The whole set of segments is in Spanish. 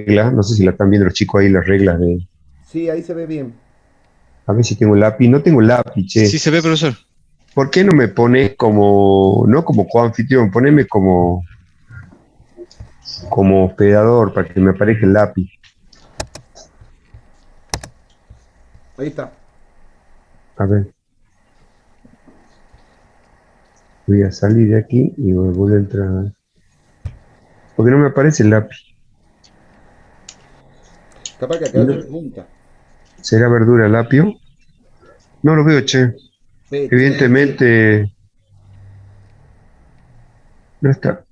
reglas, no sé si la están viendo los chicos ahí, las reglas de, Sí, ahí se ve bien. a ver si tengo lápiz, no tengo lápiz, Sí che. se ve, profesor. ¿Por qué no me pones como, no como coanfitrión, poneme como hospedador para que me aparezca el lápiz? Ahí está. A ver, voy a salir de aquí y voy a entrar. Porque no me aparece el lápiz. Capaz que acá se No, junta. ¿será verdura el apio? No lo veo, che. Che. Evidentemente, no está.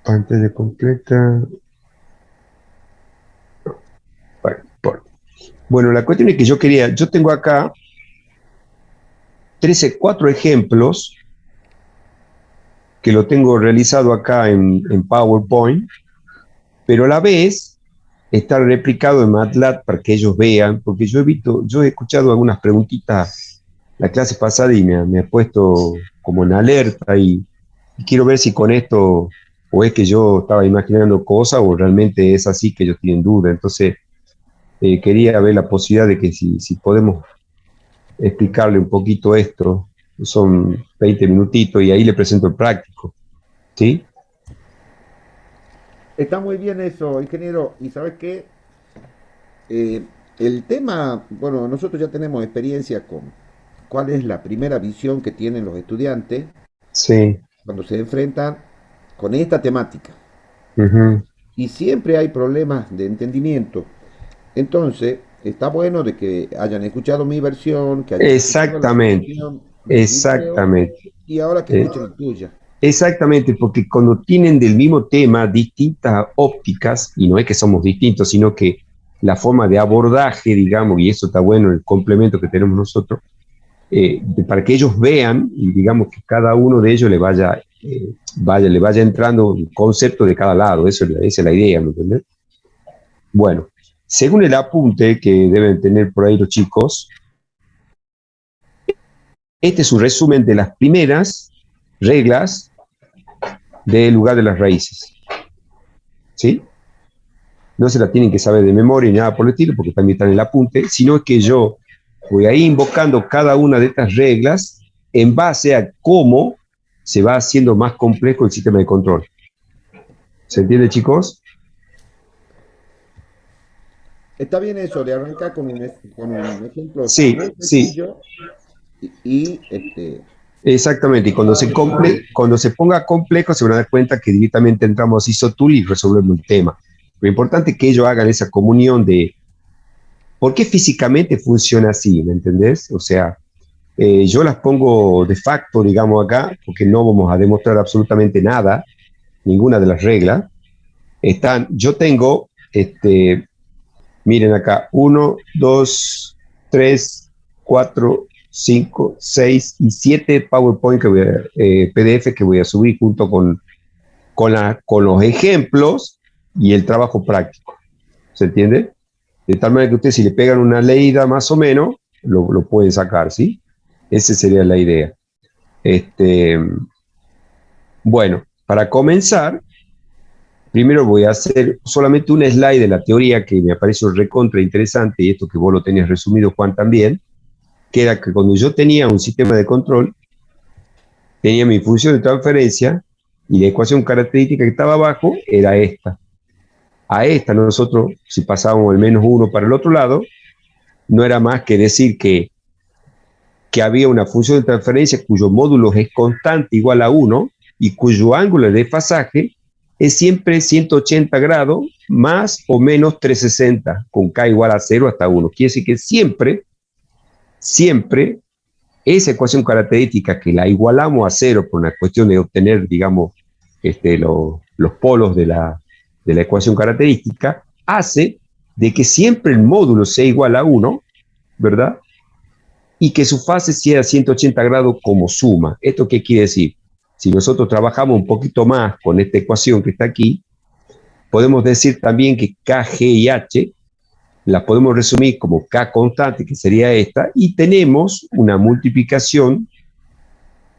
Pantalla completa. Bueno, bueno, la cuestión es que yo tengo acá 4 ejemplos que lo tengo realizado acá en PowerPoint, pero a la vez está replicado en MATLAB para que ellos vean, porque yo he escuchado algunas preguntitas la clase pasada y me ha puesto como en alerta y quiero ver si con esto o es que yo estaba imaginando cosas o realmente es así que ellos tienen duda. Entonces, quería ver la posibilidad de que si podemos explicarle un poquito esto, son 20 minutitos y ahí le presento el práctico, ¿sí? Está muy bien eso, ingeniero. ¿Y sabes qué? Eh, el tema, bueno, nosotros ya tenemos experiencia con cuál es la primera visión que tienen los estudiantes Sí. cuando se enfrentan con esta temática. Ujú. Y siempre hay problemas de entendimiento. Entonces, está bueno de que hayan escuchado mi versión, que hayan escuchado la Exactamente, versión del video exactamente. y ahora que Eh, escuchen la tuya. Exactamente, porque cuando tienen del mismo tema distintas ópticas, y no es que somos distintos, sino que la forma de abordaje, digamos, y eso está bueno, el complemento que tenemos nosotros, para que ellos vean y digamos que cada uno de ellos le vaya entrando un concepto de cada lado, esa es la idea, ¿me entiendes? Bueno, según el apunte que deben tener por ahí los chicos, este es un resumen de las primeras reglas del lugar de las raíces, ¿sí? No se la tienen que saber de memoria ni nada por el estilo, porque también está en el apunte, sino que yo voy a ir invocando cada una de estas reglas en base a cómo se va haciendo más complejo el sistema de control. ¿Se entiende, chicos? Está bien eso de arrancar con un ejemplo Sí, muy sí, sencillo y exactamente. Y cuando se ponga complejo, se van a dar cuenta que directamente entramos a ISOTUL y resolvemos el tema. Lo importante es que ellos hagan esa comunión de por qué físicamente funciona así, ¿me entendés? O sea, yo las pongo de facto, digamos acá, porque no vamos a demostrar absolutamente nada, ninguna de las reglas. Yo tengo, miren acá, uno, dos, tres, cuatro, cinco, seis y siete PowerPoint PDF que voy a subir junto con los ejemplos y el trabajo práctico. ¿Se entiende? De tal manera que ustedes si le pegan una leída más o menos, lo pueden sacar, ¿sí? Esa sería la idea. Este, bueno, para comenzar, primero voy a hacer solamente un slide de la teoría que me pareció recontra interesante, y esto que vos lo tenías resumido, Juan, también, que era que cuando yo tenía un sistema de control, tenía mi función de transferencia y la ecuación característica que estaba abajo era esta. A esta nosotros, si pasábamos el menos uno para el otro lado, no era más que decir que había una función de transferencia cuyo módulo es constante igual a uno y cuyo ángulo de desfasaje es siempre 180 grados más o menos 360, con K igual a cero hasta uno. Quiere decir que siempre, esa ecuación característica que la igualamos a cero por una cuestión de obtener, digamos, los polos de la ecuación característica, hace de que siempre el módulo sea igual a uno, ¿verdad? Y que su fase sea 180 grados como suma. ¿Esto qué quiere decir? Si nosotros trabajamos un poquito más con esta ecuación que está aquí, podemos decir también que K, G y H las podemos resumir como K constante, que sería esta, y tenemos una multiplicación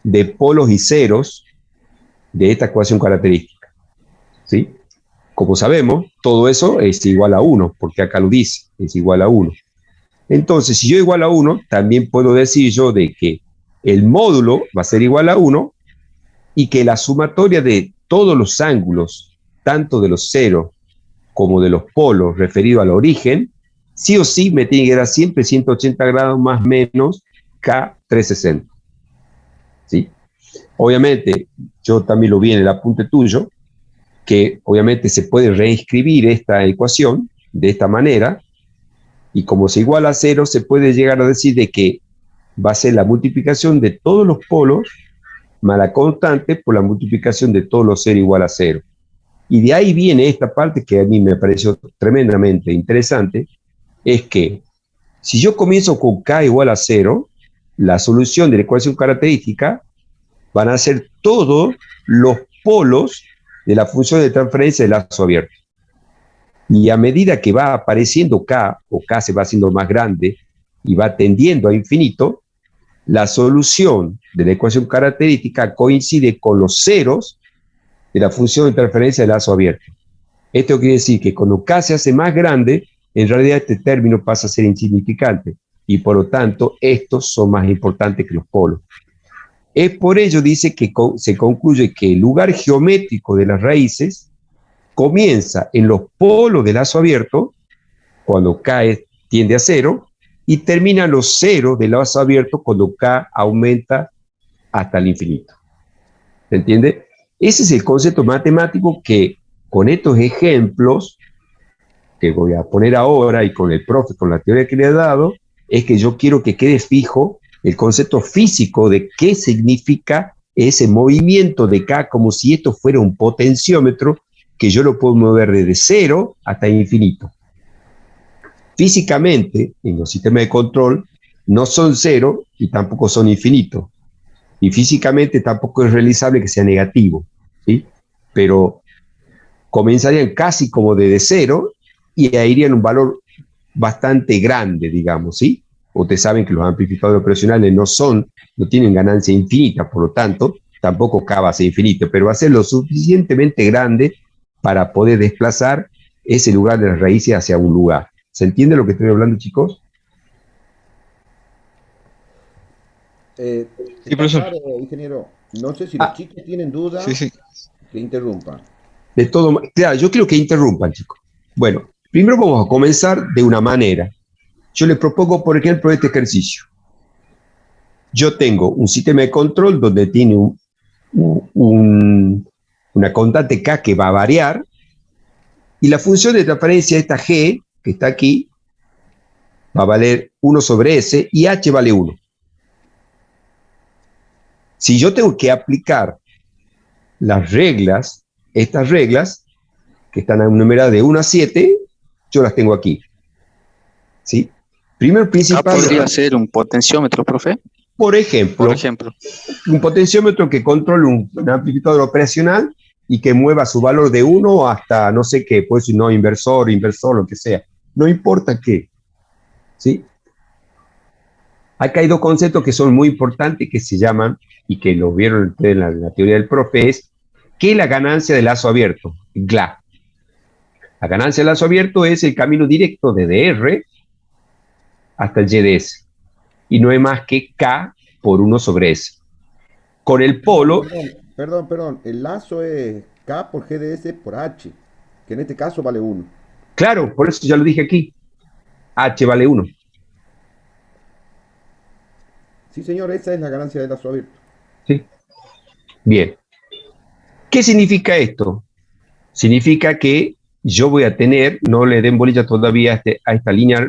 de polos y ceros de esta ecuación característica, ¿sí? Como sabemos, todo eso es igual a 1, porque acá lo dice, es igual a 1. Entonces, si yo igual a 1, también puedo decir yo de que el módulo va a ser igual a 1 y que la sumatoria de todos los ángulos, tanto de los ceros como de los polos referidos al origen, sí o sí me tiene que dar siempre 180 grados más menos K360. ¿Sí? Obviamente, yo también lo vi en el apunte tuyo, que obviamente se puede reescribir esta ecuación de esta manera, y como es igual a 0, se puede llegar a decir de que va a ser la multiplicación de todos los polos más la constante por la multiplicación de todos los ceros igual a 0. Y de ahí viene esta parte que a mí me pareció tremendamente interesante, es que si yo comienzo con K igual a 0, la solución de la ecuación característica van a ser todos los polos de la función de transferencia de lazo abierto. Y a medida que va apareciendo K, o K se va haciendo más grande y va tendiendo a infinito, la solución de la ecuación característica coincide con los ceros de la función de transferencia de lazo abierto. Esto quiere decir que cuando K se hace más grande, en realidad este término pasa a ser insignificante y por lo tanto estos son más importantes que los polos. Es por ello, dice, que se concluye que el lugar geométrico de las raíces comienza en los polos de lazo abierto, cuando K tiende a 0, y termina en los ceros del lazo abierto cuando K aumenta hasta el infinito. ¿Se entiende? Ese es el concepto matemático que con estos ejemplos que voy a poner ahora y con el profe, con la teoría que le he dado, es que yo quiero que quede fijo el concepto físico de qué significa ese movimiento de K, como si esto fuera un potenciómetro que yo lo puedo mover desde 0 hasta infinito. Físicamente, en los sistemas de control, no son 0 y tampoco son infinitos. Y físicamente tampoco es realizable que sea negativo, ¿sí? Pero comenzarían casi como desde 0 y ahí irían un valor bastante grande, digamos, ¿sí? Ustedes saben que los amplificadores operacionales no tienen ganancia infinita, por lo tanto, tampoco K va a ser infinito, pero va a ser lo suficientemente grande para poder desplazar ese lugar de las raíces hacia un lugar. ¿Se entiende lo que estoy hablando, chicos? Sí, profesor. Claro, ingeniero. No sé si los chicos tienen dudas, sí. Que interrumpan. De todo, claro, yo creo que interrumpan, chicos. Bueno, primero vamos a comenzar de una manera. Yo les propongo, por ejemplo, este ejercicio. Yo tengo un sistema de control donde tiene una constante K que va a variar, y la función de transferencia de esta G, que está aquí, va a valer 1 sobre S, y H vale 1. Si yo tengo que aplicar las reglas, estas reglas, que están numeradas de 1 a 7, yo las tengo aquí. ¿Sí? Primero principal. ¿Podría ser un potenciómetro, profe? Por ejemplo, un potenciómetro que controle un amplificador operacional y que mueva su valor de 1 hasta no sé qué, puede ser no inversor, lo que sea. No importa qué. ¿Sí? Acá hay dos conceptos que son muy importantes que se llaman, y que lo vieron ustedes en la teoría del profe, es ¿qué es la ganancia de lazo abierto? GLA. La ganancia de lazo abierto es el camino directo desde R hasta el Y de S. Y no es más que K por 1 sobre S. Con el polo... Perdón. El lazo es K por G de S por H, que en este caso vale 1. Claro, por eso ya lo dije aquí. H vale 1. Sí, señor, esa es la ganancia del lazo abierto. Sí. Bien. ¿Qué significa esto? Significa que yo voy a tener, no le den bolilla todavía a esta línea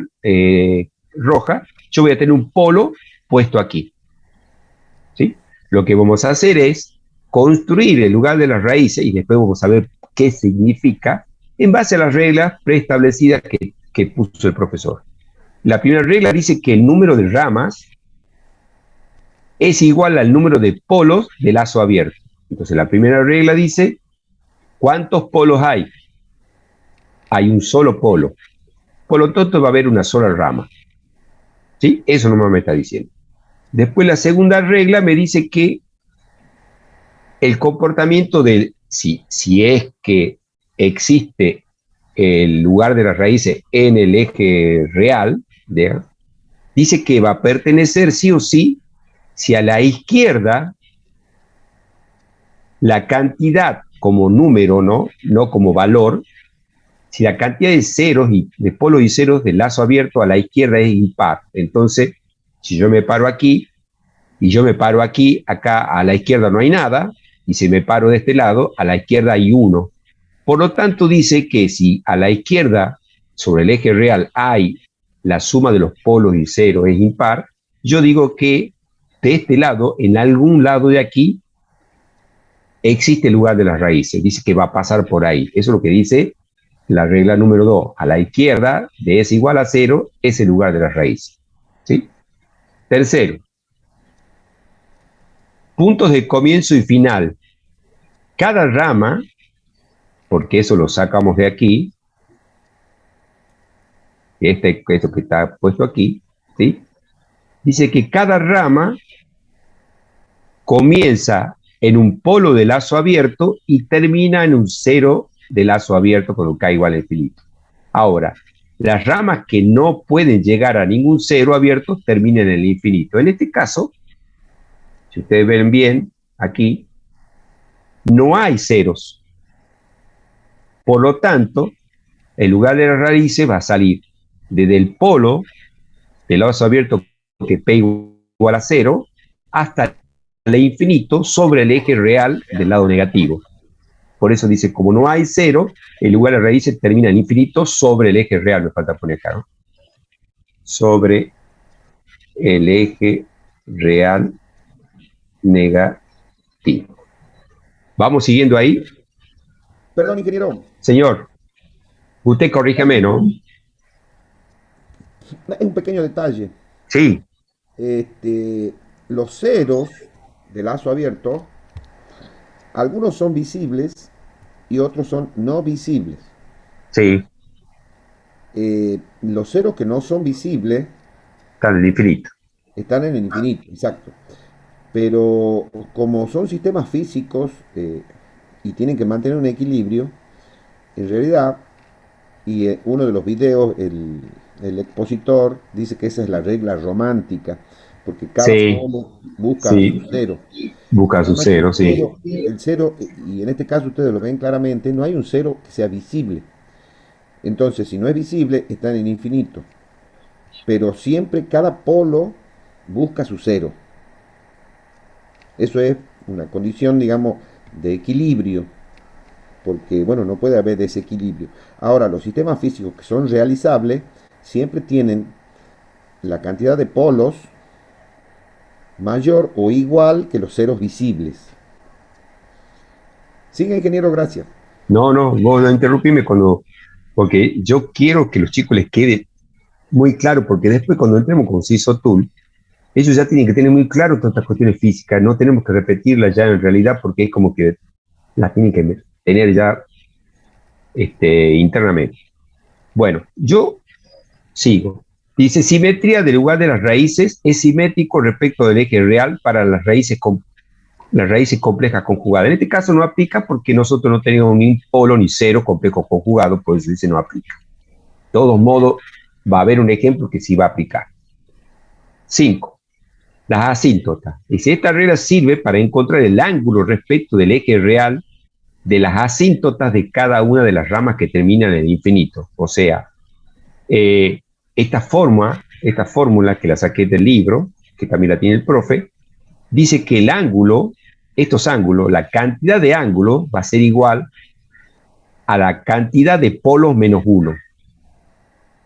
roja, yo voy a tener un polo puesto aquí. ¿Sí? Lo que vamos a hacer es construir el lugar de las raíces, y después vamos a ver qué significa, en base a las reglas preestablecidas que puso el profesor. La primera regla dice que el número de ramas es igual al número de polos de lazo abierto. Entonces la primera regla dice, ¿cuántos polos hay? Hay un solo polo. Por lo tanto va a haber una sola rama. ¿Sí? Eso nomás me está diciendo. Después la segunda regla me dice que el comportamiento de, si es que existe el lugar de las raíces en el eje real, dice que va a pertenecer sí o sí si a la izquierda la cantidad como número, no como valor, si la cantidad de ceros y de polos y ceros del lazo abierto a la izquierda es impar. Entonces, si yo me paro aquí y yo me paro aquí, acá a la izquierda no hay nada, y si me paro de este lado, a la izquierda hay 1. Por lo tanto, dice que si a la izquierda, sobre el eje real, hay la suma de los polos y ceros es impar, yo digo que de este lado, en algún lado de aquí, existe el lugar de las raíces. Dice que va a pasar por ahí. Eso es lo que dice la regla número 2. A la izquierda, de s igual a 0, es el lugar de las raíces. ¿Sí? Tercero, puntos de comienzo y final. Cada rama, porque eso lo sacamos de aquí, esto que está puesto aquí, ¿sí? Dice que cada rama comienza en un polo de lazo abierto y termina en un cero de lazo abierto con un k igual a infinito. Ahora, las ramas que no pueden llegar a ningún cero abierto terminan en el infinito. En este caso, si ustedes ven bien aquí, no hay ceros. Por lo tanto, el lugar de las raíces va a salir desde el polo del lazo abierto que P igual a 0 hasta el infinito sobre el eje real del lado negativo. Por eso dice, como no hay 0, el lugar de raíces termina en infinito sobre el eje real. Me falta poner acá, ¿no? Sobre el eje real negativo. ¿Vamos siguiendo ahí? Perdón, ingeniero. Señor, usted corríjame, ¿no? Es un pequeño detalle. Sí, Los ceros de lazo abierto, algunos son visibles y otros son no visibles. sí, Los ceros que no son visibles está en el infinito. están en el infinito, exacto. Pero como son sistemas físicos y tienen que mantener un equilibrio, en realidad, y uno de los videos, el expositor dice que esa es la regla romántica, porque cada Sí, polo busca su sí, cero. busca El su tema es que cero, sí. el cero, y en este caso ustedes lo ven claramente, no hay un cero que sea visible. Entonces, si no es visible, está en el infinito. Pero siempre cada polo busca su cero. Eso es una condición, digamos, de equilibrio, porque, bueno, no puede haber desequilibrio. Ahora, los sistemas físicos que son realizables siempre tienen la cantidad de polos mayor o igual que los ceros visibles. Sigue, ingeniero, gracias. No, no, vos no interrumpime porque yo quiero que los chicos les quede muy claro, porque después cuando entremos con CISO Tool, ellos ya tienen que tener muy claro todas estas cuestiones físicas, no tenemos que repetirlas ya en realidad porque es como que las tienen que tener ya internamente. Bueno, yo sigo. Dice, simetría del lugar de las raíces es simétrico respecto del eje real para las raíces complejas conjugadas. En este caso no aplica porque nosotros no tenemos ni un polo ni cero complejo conjugado, por eso dice no aplica. De todos modos, va a haber un ejemplo que sí va a aplicar. 5. Las asíntotas. Dice, esta regla sirve para encontrar el ángulo respecto del eje real de las asíntotas de cada una de las ramas que terminan en el infinito. O sea, esta fórmula que la saqué del libro, que también la tiene el profe, dice que el ángulo, estos ángulos, la cantidad de ángulos va a ser igual a la cantidad de polos menos 1.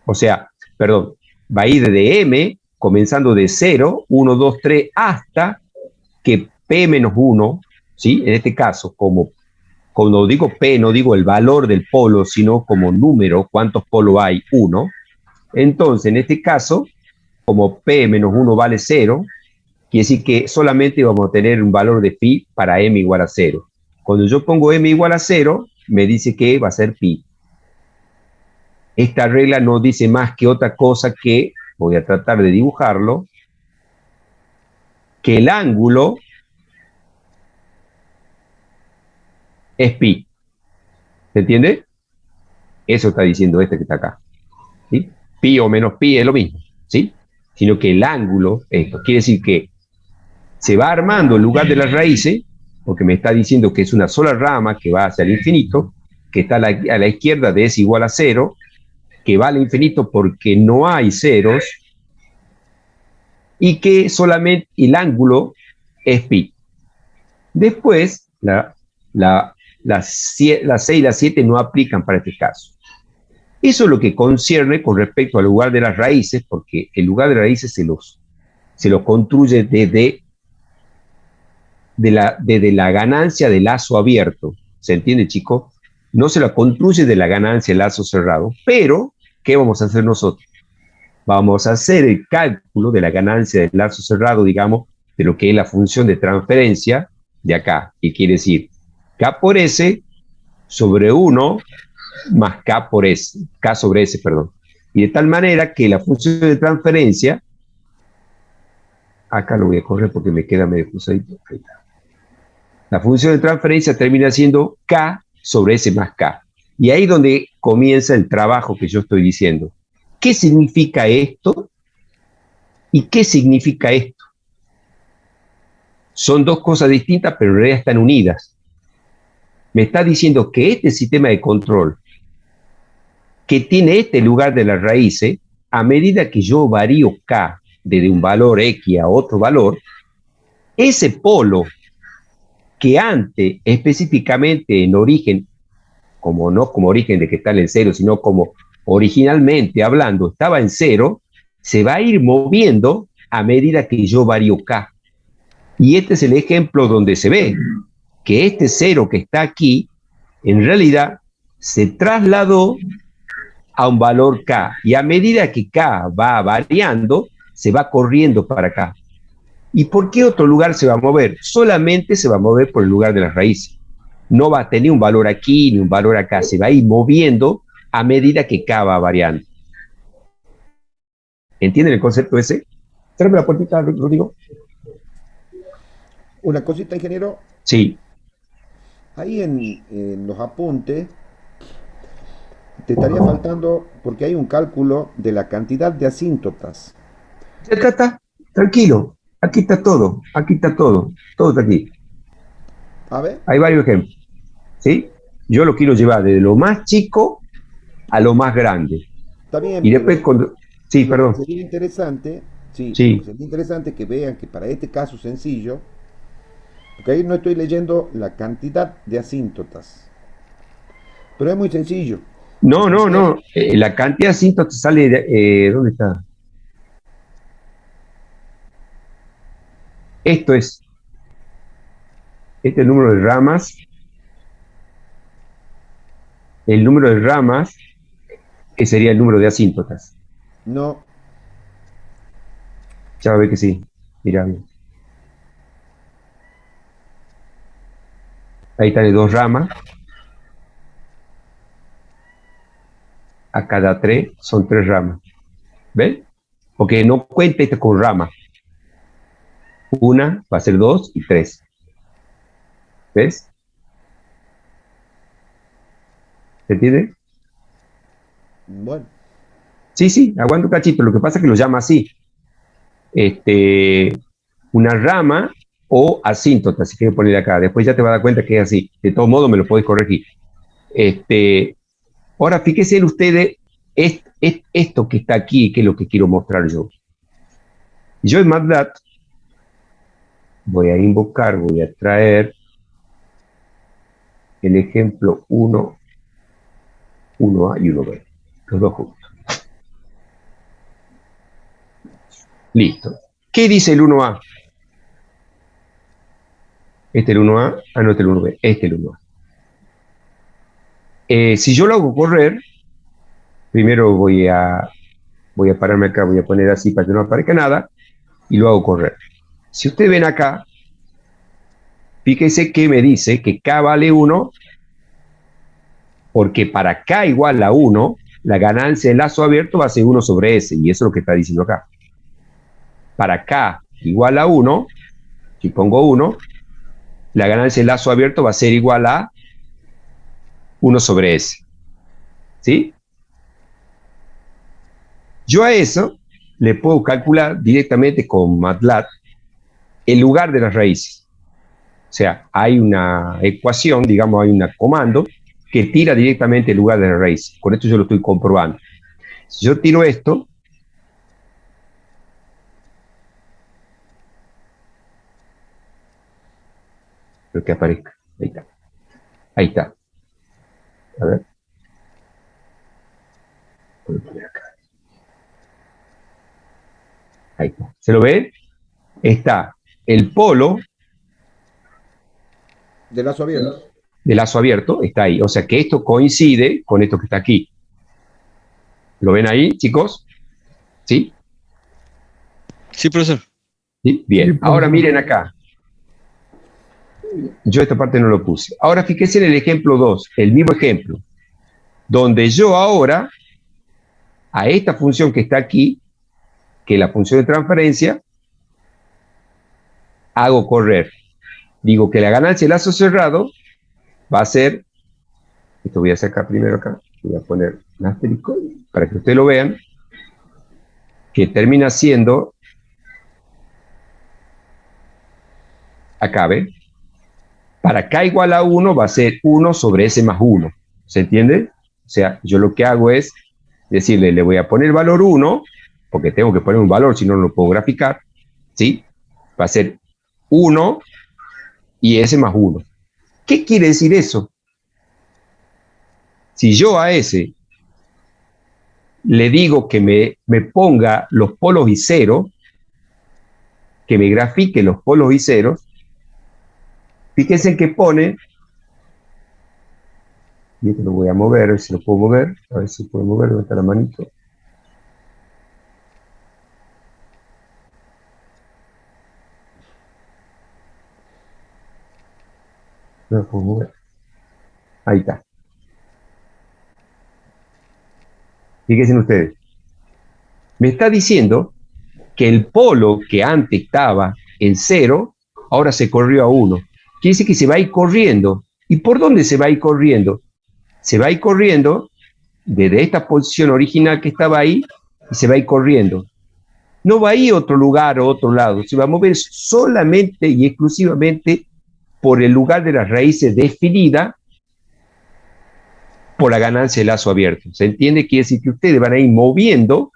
O sea, perdón, va a ir de m, comenzando de 0, 1, 2, 3, hasta que p menos 1, ¿sí? En este caso, como cuando digo p, no digo el valor del polo, sino como número, cuántos polos hay, 1. Entonces, en este caso, como p menos 1 vale 0, quiere decir que solamente vamos a tener un valor de pi para m igual a 0. Cuando yo pongo m igual a 0, me dice que va a ser pi. Esta regla no dice más que otra cosa que, voy a tratar de dibujarlo, que el ángulo es pi. ¿Se entiende? Eso está diciendo este que está acá. ¿Sí? Pi o menos pi es lo mismo, ¿sí? Sino que el ángulo, esto, quiere decir que se va armando en lugar de las raíces, porque me está diciendo que es una sola rama que va hacia el infinito, que está a la izquierda de s igual a 0, que va al infinito porque no hay ceros, y que solamente el ángulo es pi. Después, las 6 y las 7 no aplican para este caso. Eso es lo que concierne con respecto al lugar de las raíces, porque el lugar de las raíces se los construye desde la ganancia del lazo abierto. ¿Se entiende, chicos? No se la construye de la ganancia del lazo cerrado, pero ¿qué vamos a hacer nosotros? Vamos a hacer el cálculo de la ganancia del lazo cerrado, digamos, de lo que es la función de transferencia de acá, y quiere decir K por S sobre 1 más K por S, K sobre S, perdón. Y de tal manera que la función de transferencia, acá lo voy a correr porque me queda medio cruzadito. La función de transferencia termina siendo K sobre S más K. Y ahí es donde comienza el trabajo que yo estoy diciendo. ¿Qué significa esto? ¿Y qué significa esto? Son dos cosas distintas, pero en realidad están unidas. Me está diciendo que este sistema de control, que tiene este lugar de las raíces, a medida que yo varío K desde un valor X a otro valor, ese polo que antes específicamente en origen, como no como origen de que está en cero, sino como originalmente hablando estaba en 0, se va a ir moviendo a medida que yo varío K. Y este es el ejemplo donde se ve que este 0 que está aquí, en realidad se trasladó a un valor K. Y a medida que K va variando, se va corriendo para acá. ¿Y por qué otro lugar se va a mover? Solamente se va a mover por el lugar de las raíces. No va a tener un valor aquí ni un valor acá. Se va a ir moviendo a medida que K va variando. ¿Entienden el concepto ese? Tráeme la puertita, Rodrigo. Una cosita, ingeniero. Sí. Ahí en los apuntes te estaría faltando, porque hay un cálculo de la cantidad de asíntotas. Ya está. Tranquilo. Aquí está todo. Aquí está todo. Todo está aquí. A ver. Hay varios ejemplos. ¿Sí? Yo lo quiero llevar desde lo más chico a lo más grande. Está bien. Y después cuando... Sí, perdón. Sería interesante, Sí. sería interesante que vean que para este caso sencillo, porque ahí no estoy leyendo la cantidad de asíntotas, pero es muy sencillo. No. La cantidad de asíntotas sale de... ¿dónde está? Esto es... Este es el número de ramas. El número de ramas, que sería el número de asíntotas. No, Ya va a ver que sí. Mira bien. Ahí están 2 ramas. A cada 3 son 3 ramas. ¿Ven? Porque no cuenta esto con ramas. Una va a ser 2 y 3. ¿Ves? ¿Se entiende? bueno, Sí, aguanta un cachito. Lo que pasa es que lo llama así. Una rama o asíntota, si quieres poner acá. Después ya te vas a dar cuenta que es así. De todos modos me lo podéis corregir. Ahora fíjense en ustedes esto que está aquí, que es lo que quiero mostrar yo. Yo en MATLAB voy a invocar, voy a traer el ejemplo 1, 1A y 1B. Los dos juntos. Listo. ¿Qué dice el 1A? Este es el 1A, no, este es el 1B, este es el 1A. Si yo lo hago correr, primero voy a pararme acá, voy a poner así para que no aparezca nada, y lo hago correr. Si ustedes ven acá, fíjense que me dice que K vale 1, porque para K igual a 1, la ganancia del lazo abierto va a ser 1 sobre S, y eso es lo que está diciendo acá. Para K igual a 1, si pongo 1, la ganancia del lazo abierto va a ser igual a 1 sobre S. ¿sí? Yo a eso le puedo calcular directamente con MATLAB el lugar de las raíces. O sea, hay una ecuación, digamos, hay un comando que tira directamente el lugar de la raíz. Con esto yo lo estoy comprobando. Si yo tiro esto, lo que aparezca. Ahí está. Ahí está. A ver. Voy a poner acá. Ahí está. ¿Se lo ve? Está el polo De lazo abierto. de lazo abierto, está ahí. O sea que esto coincide con esto que está aquí. ¿Lo ven ahí, chicos? ¿Sí? Sí, profesor. ¿Sí? Bien. Ahora miren acá. Yo esta parte no lo puse. Ahora fíjense en el ejemplo 2, el mismo ejemplo, donde yo ahora, a esta función que está aquí, que es la función de transferencia, hago correr. Digo que la ganancia del lazo cerrado va a ser, esto voy a sacar primero acá, voy a poner un asterisco para que ustedes lo vean, que termina siendo, acá, ¿ven? Para k igual a 1 va a ser 1 sobre s más 1. ¿Se entiende? O sea, yo lo que hago es decirle, le voy a poner el valor 1, porque tengo que poner un valor, si no, no lo puedo graficar, ¿sí? Va a ser 1 y s más 1. ¿Qué quiere decir eso? Si yo a s le digo que me ponga los polos y cero, que me grafique los polos y ceros, fíjense que pone, y esto lo voy a mover, a ver si lo puedo mover, a ver si puedo mover, ¿dónde está la manito? No lo puedo mover. Ahí está. Fíjense ustedes. Me está diciendo que el polo que antes estaba en 0, ahora se corrió a 1. Quiere decir que se va a ir corriendo. ¿Y por dónde se va a ir corriendo? Se va a ir corriendo desde esta posición original que estaba ahí y se va a ir corriendo. No va a ir a otro lugar o otro lado, se va a mover solamente y exclusivamente por el lugar de las raíces definida por la ganancia de lazo abierto. ¿Se entiende? Quiere decir que ustedes van a ir moviendo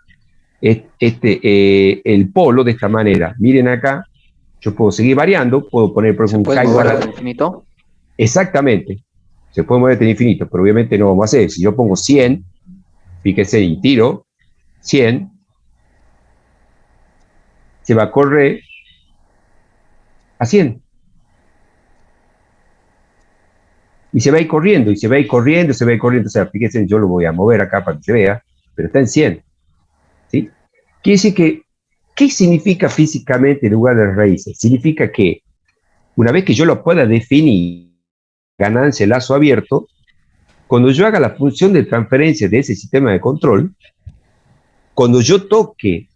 el polo de esta manera. Miren acá, yo puedo seguir variando, puedo poner por ejemplo ¿Se un puede K mover igual hasta a... el infinito? Exactamente, se puede mover hasta el infinito, pero obviamente no vamos a hacer. Si yo pongo 100, fíjese, y tiro 100, se va a correr a 100. Y se va a ir corriendo, y se va a ir corriendo, se va a ir corriendo. O sea, fíjense, yo lo voy a mover acá para que se vea, pero está en 100. ¿Sí? Quiere decir que, ¿qué significa físicamente el lugar de las raíces? Significa que una vez que yo lo pueda definir, ganancia, lazo abierto, cuando yo haga la función de transferencia de ese sistema de control, cuando yo toque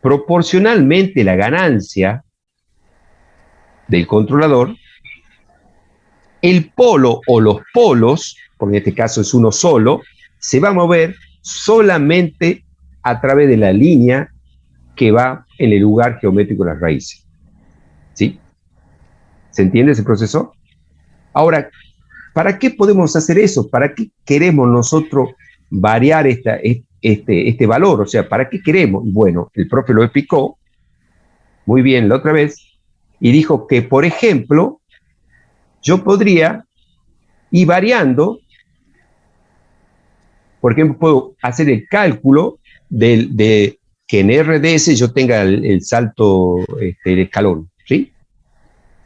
proporcionalmente la ganancia del controlador, el polo o los polos, porque en este caso es uno solo, se va a mover solamente a través de la línea que va en el lugar geométrico de las raíces. ¿Sí? ¿Se entiende ese proceso? Ahora, ¿para qué podemos hacer eso? ¿Para qué queremos nosotros variar este valor? O sea, ¿para qué queremos? Bueno, el profe lo explicó muy bien la otra vez y dijo que, por ejemplo, yo podría ir variando, por ejemplo, puedo hacer el cálculo de que en RDS yo tenga el salto, el escalón, ¿sí?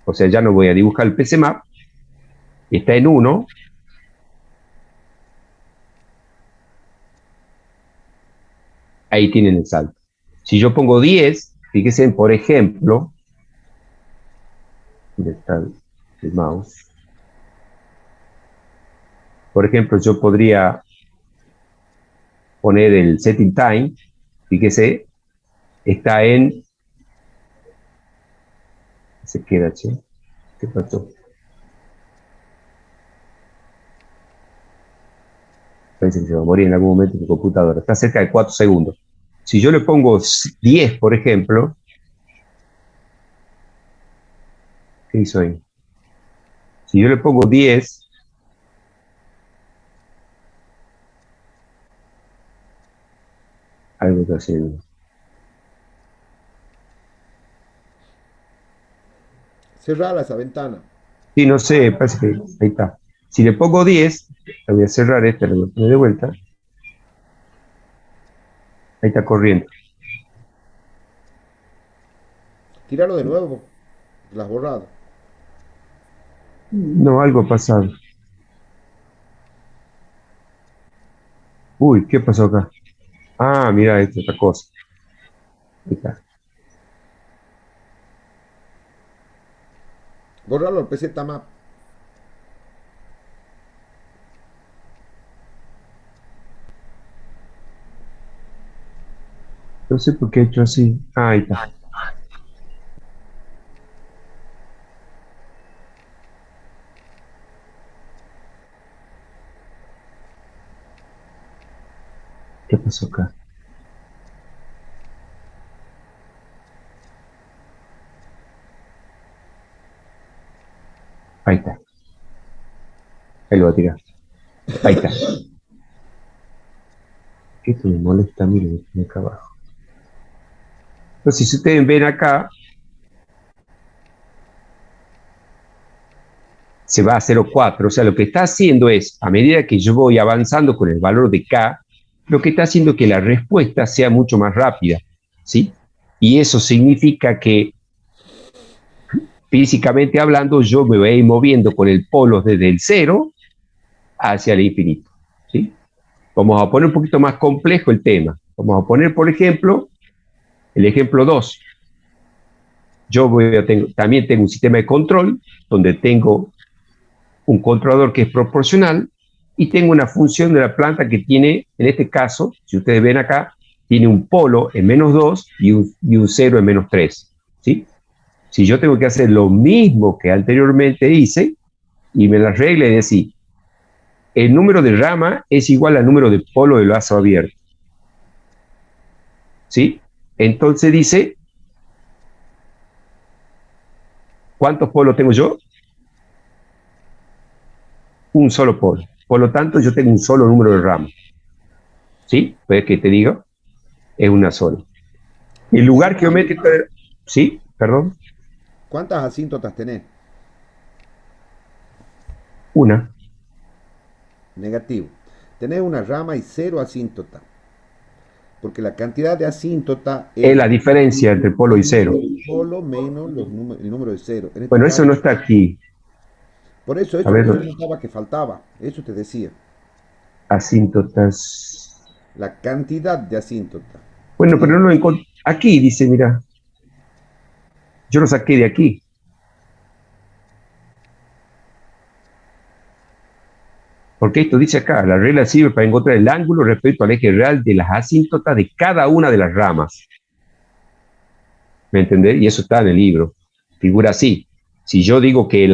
O sea, ya no voy a dibujar el PCMap, está en 1, ahí tienen el salto. Si yo pongo 10, fíjense, por ejemplo, ¿dónde está el mouse? Por ejemplo, yo podría poner el setting time, fíjese, está en, se queda, che, ¿qué pasó? Parece que se va a morir en algún momento tu computadora. Está cerca de 4 segundos. Si yo le pongo 10, por ejemplo, ¿qué hizo ahí? Si yo le pongo 10, algo está haciendo. Cerrala esa ventana. Sí, no sé, parece que ahí está. Si le pongo 10, la voy a cerrar esta, la voy a poner de vuelta. Ahí está corriendo. Tíralo de nuevo, las borrado. No, algo ha pasado. Uy, ¿qué pasó acá? Ah, mira, esta otra cosa. Ahí está. Borralo el PC está más. No sé por qué he hecho así. Ah, ahí está. ¿Qué pasó acá? Ahí está. Ahí lo voy a tirar. Ahí está. Esto me molesta a mí, lo que tiene acá abajo. Entonces, si ustedes ven acá, se va a 0,4. O sea, lo que está haciendo es, a medida que yo voy avanzando con el valor de K, lo que está haciendo es que la respuesta sea mucho más rápida, ¿sí? Y eso significa que, físicamente hablando, yo me voy a ir moviendo con el polo desde el 0 hacia el infinito, ¿sí? Vamos a poner un poquito más complejo el tema. Vamos a poner, por ejemplo, el ejemplo 2. Yo también tengo un sistema de control donde tengo un controlador que es proporcional y tengo una función de la planta que tiene, en este caso, si ustedes ven acá, tiene un polo en -2 y un 0 en -3, ¿sí? Si yo tengo que hacer lo mismo que anteriormente hice y me la regla y decir, el número de rama es igual al número de polo de lazo abierto, ¿sí? Entonces dice, ¿cuántos polos tengo yo? Un solo polo. Por lo tanto, yo tengo un solo número de ramas. ¿Sí? ¿Puedes que te diga? Es una sola. El lugar geométrico... ¿Sí? Perdón. ¿Cuántas asíntotas tenés? Una. Negativo. Tenés una rama y 0 asíntota. Porque la cantidad de asíntota Es la diferencia entre polo y 0. Polo menos el número de 0. Bueno, eso no está aquí. Por eso, A eso ver, yo notaba que faltaba. Eso te decía. asíntotas. La cantidad de asíntota. Bueno, pero no lo encontré. Aquí dice, mira. Yo lo saqué de aquí. Porque esto dice acá, la regla sirve para encontrar el ángulo respecto al eje real de las asíntotas de cada una de las ramas. ¿Me entendés? Y eso está en el libro. Figura así. Si yo digo que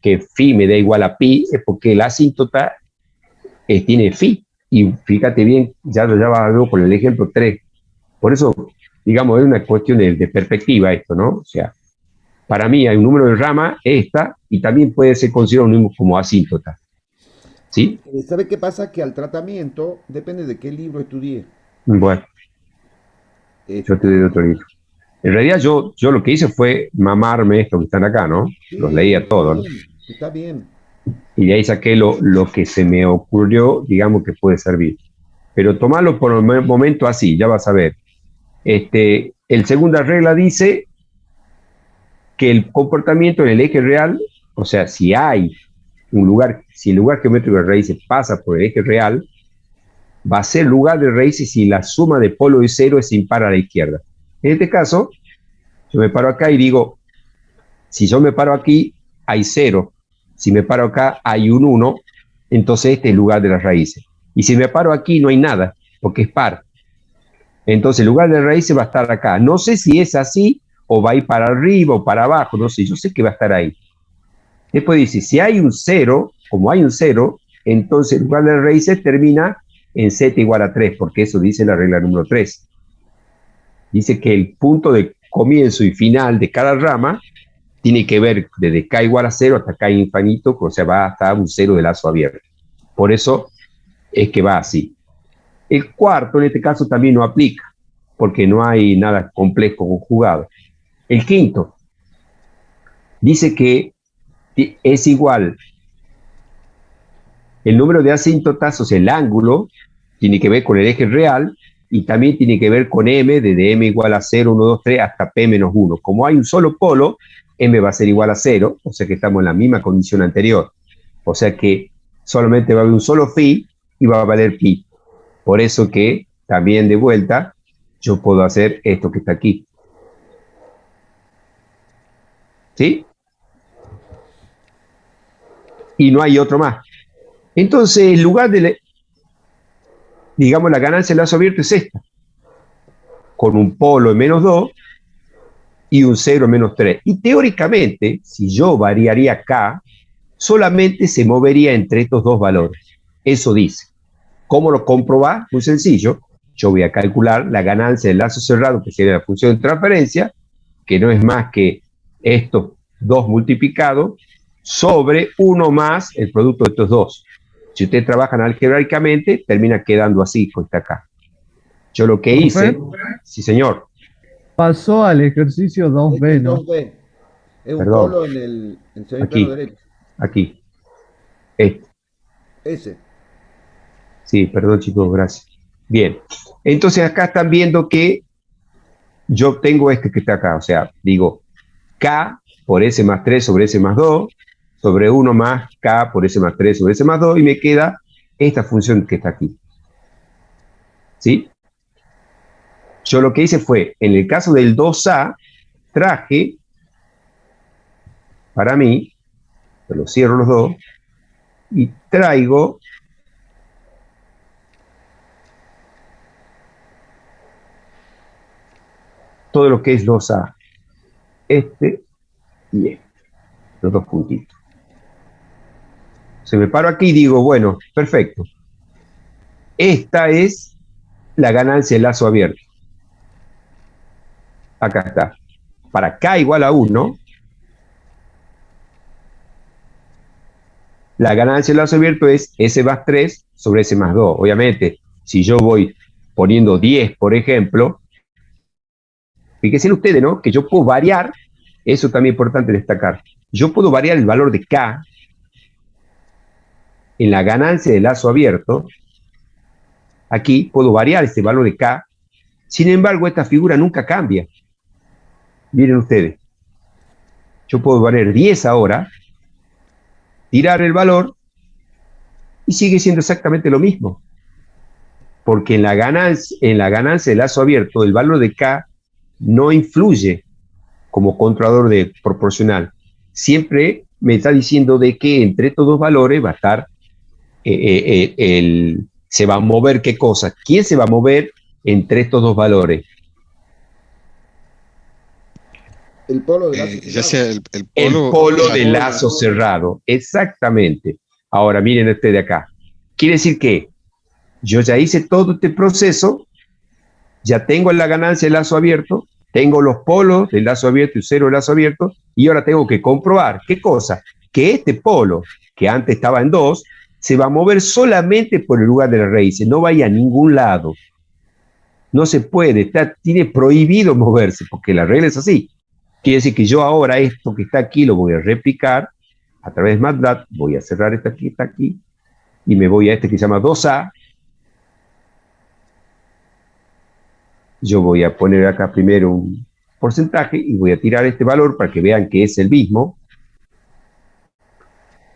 que phi me da igual a pi, es porque la asíntota tiene phi. Y fíjate bien, ya vas a ver con el ejemplo 3. Por eso, digamos, es una cuestión de perspectiva esto, ¿no? O sea, para mí hay un número de rama, esta, y también puede ser considerado un número como asíntota. ¿Sí? ¿Sabe qué pasa? Que al tratamiento depende de qué libro estudié. Bueno, yo te doy otro libro. En realidad yo lo que hice fue mamarme estos que están acá, ¿no? Sí, Los leía todos, ¿no? está bien. Y de ahí saqué lo que se me ocurrió, digamos que puede servir. Pero tomarlo por el momento así, ya vas a ver. El segunda regla dice que el comportamiento en el eje real, o sea, si el lugar geométrico de raíces pasa por el eje real, va a ser lugar de raíces si la suma de polo y 0 es impar a la izquierda. En este caso, yo me paro acá y digo, si yo me paro aquí, hay 0. Si me paro acá, hay un 1. Entonces este es el lugar de las raíces. Y si me paro aquí, no hay nada, porque es par. Entonces el lugar de raíces va a estar acá. No sé si es así, o va a ir para arriba o para abajo, no sé, yo sé que va a estar ahí. Después dice, si hay un 0, como hay un 0, entonces el lugar de las raíces termina en z igual a 3, porque eso dice la regla número 3. Dice que el punto de comienzo y final de cada rama tiene que ver desde k igual a 0 hasta k infinito, o sea, va hasta un 0 de lazo abierto. Por eso es que va así. El cuarto, en este caso, también no aplica, porque no hay nada complejo conjugado. El quinto dice que es igual el número de asíntotas, o sea, el ángulo, tiene que ver con el eje real y también tiene que ver con m, desde m igual a 0, 1, 2, 3 hasta p menos 1. Como hay un solo polo, m va a ser igual a 0, o sea que estamos en la misma condición anterior. O sea que solamente va a haber un solo phi y va a valer pi. Por eso que también de vuelta yo puedo hacer esto que está aquí. ¿Sí? Y no hay otro más. Entonces, en lugar de, digamos, la ganancia del lazo abierto es esta, con un polo en menos 2 y un 0 en menos 3. Y teóricamente, si yo variaría K, solamente se movería entre estos dos valores. Eso dice. ¿Cómo lo comprobar? Muy sencillo. Yo voy a calcular la ganancia del lazo cerrado, que sería la función de transferencia, que no es más que estos dos multiplicados, sobre 1 más el producto de estos dos. Si ustedes trabajan algebraicamente, termina quedando así, con esta acá. Yo lo que hice, sí señor. Pasó al ejercicio 2B, ¿no? 2B. Es un Perdón. polo en el semiplano Aquí. derecho. Aquí. Este. Ese. Sí, perdón chicos, gracias. Bien. Entonces acá están viendo que yo tengo este que está acá. O sea, digo K por S más 3 sobre S más 2, sobre 1 más K por S más 3 sobre S más 2, y me queda esta función que está aquí. ¿Sí? Yo lo que hice fue, en el caso del 2A, traje, para mí, lo cierro los dos, y traigo todo lo que es 2A. Este y este. Los dos puntitos. Se me paro aquí y digo, bueno, perfecto. Esta es la ganancia del lazo abierto. Acá está. Para K igual a 1, la ganancia del lazo abierto es S más 3 sobre S más 2. Obviamente, si yo voy poniendo 10, por ejemplo, fíjense ustedes, ¿no? Que yo puedo variar, eso también es importante destacar, yo puedo variar el valor de K en la ganancia del lazo abierto. Aquí puedo variar este valor de K. Sin embargo, esta figura nunca cambia. Miren ustedes. Yo puedo valer 10 ahora, tirar el valor y sigue siendo exactamente lo mismo. Porque en la ganancia del lazo abierto, el valor de K no influye como controlador de proporcional. Siempre me está diciendo de que entre estos dos valores va a estar se va a mover qué cosa. ¿Quién se va a mover entre estos dos valores? El polo de lazo Ya sea El polo, polo de lazo cerrado. Exactamente. Ahora miren este de acá. Quiere decir que yo ya hice todo este proceso, ya tengo la ganancia del lazo abierto, tengo los polos del lazo abierto y cero del lazo abierto, y ahora tengo que comprobar, ¿qué cosa? Que este polo, que antes estaba en 2, se va a mover solamente por el lugar de las raíces, no vaya a ningún lado. No se puede, tiene prohibido moverse, porque la regla es así. Quiere decir que yo ahora esto que está aquí lo voy a replicar a través de MATLAB, voy a cerrar esta que está aquí, y me voy a este que se llama 2A. Yo voy a poner acá primero un porcentaje y voy a tirar este valor para que vean que es el mismo.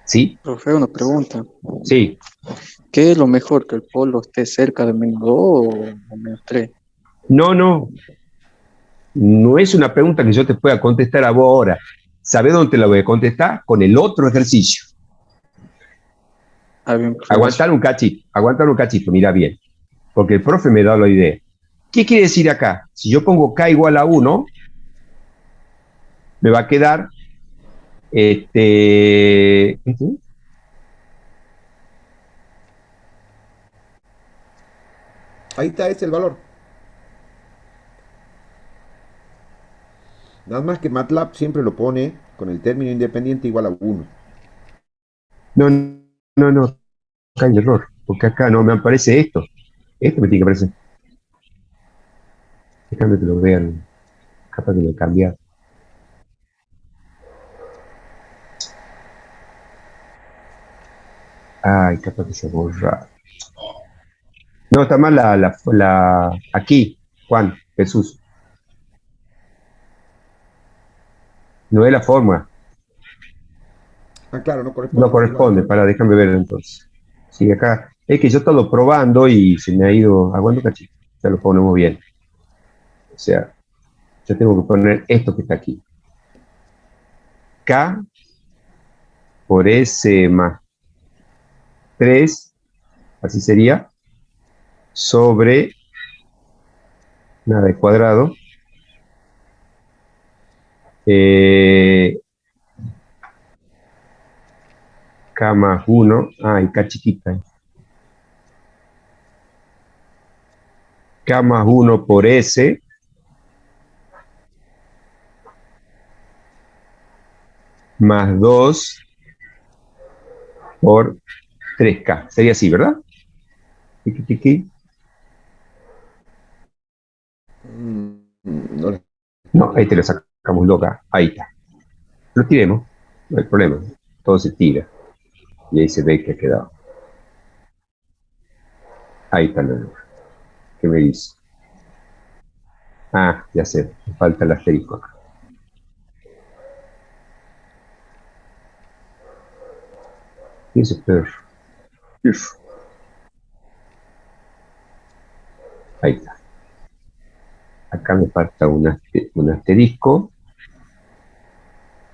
¿Sí? Profe, una pregunta. Sí. ¿Qué es lo mejor, que el polo esté cerca de menos 2 o menos 3? No, no. No es una pregunta que yo te pueda contestar a vos ahora. ¿Sabés dónde te la voy a contestar? Con el otro ejercicio. Aguantar un cachito, mira bien. Porque el profe me da la idea. ¿Qué quiere decir acá? Si yo pongo K igual a 1, me va a quedar Ahí está, ese es el valor. Nada más que MATLAB siempre lo pone con el término independiente igual a 1. No, no, acá hay error, porque acá no me aparece esto. Esto me tiene que aparecer. Déjame que lo vean. Capaz que lo he cambiado. Ay, capaz que se borra. No, está mal aquí, Juan, Jesús. No es la forma. Ah, claro, no No corresponde, sí, vale, corresponde. vale. Para, déjame ver entonces. Sí, acá. Es que yo he estado probando y se me ha ido. Aguanta cachito. Ya lo ponemos bien. O sea, yo tengo que poner esto que está aquí. K por S más 3, así sería, sobre nada de cuadrado. Eh, K más 1. Ah, y K chiquita. K más 1 por S más 2 por 3K. Sería así, ¿verdad? Tiqui, tiqui. No lo No, ahí te lo sacamos loca. Ahí está. Lo tiremos. No hay problema. Todo se tira. Y ahí se ve que ha quedado. Ahí está el error. ¿Qué me dice? Ah, ya sé. Me falta el asterisco acá. ¿Qué es peor? Uf. Ahí está. Acá me falta un asterisco.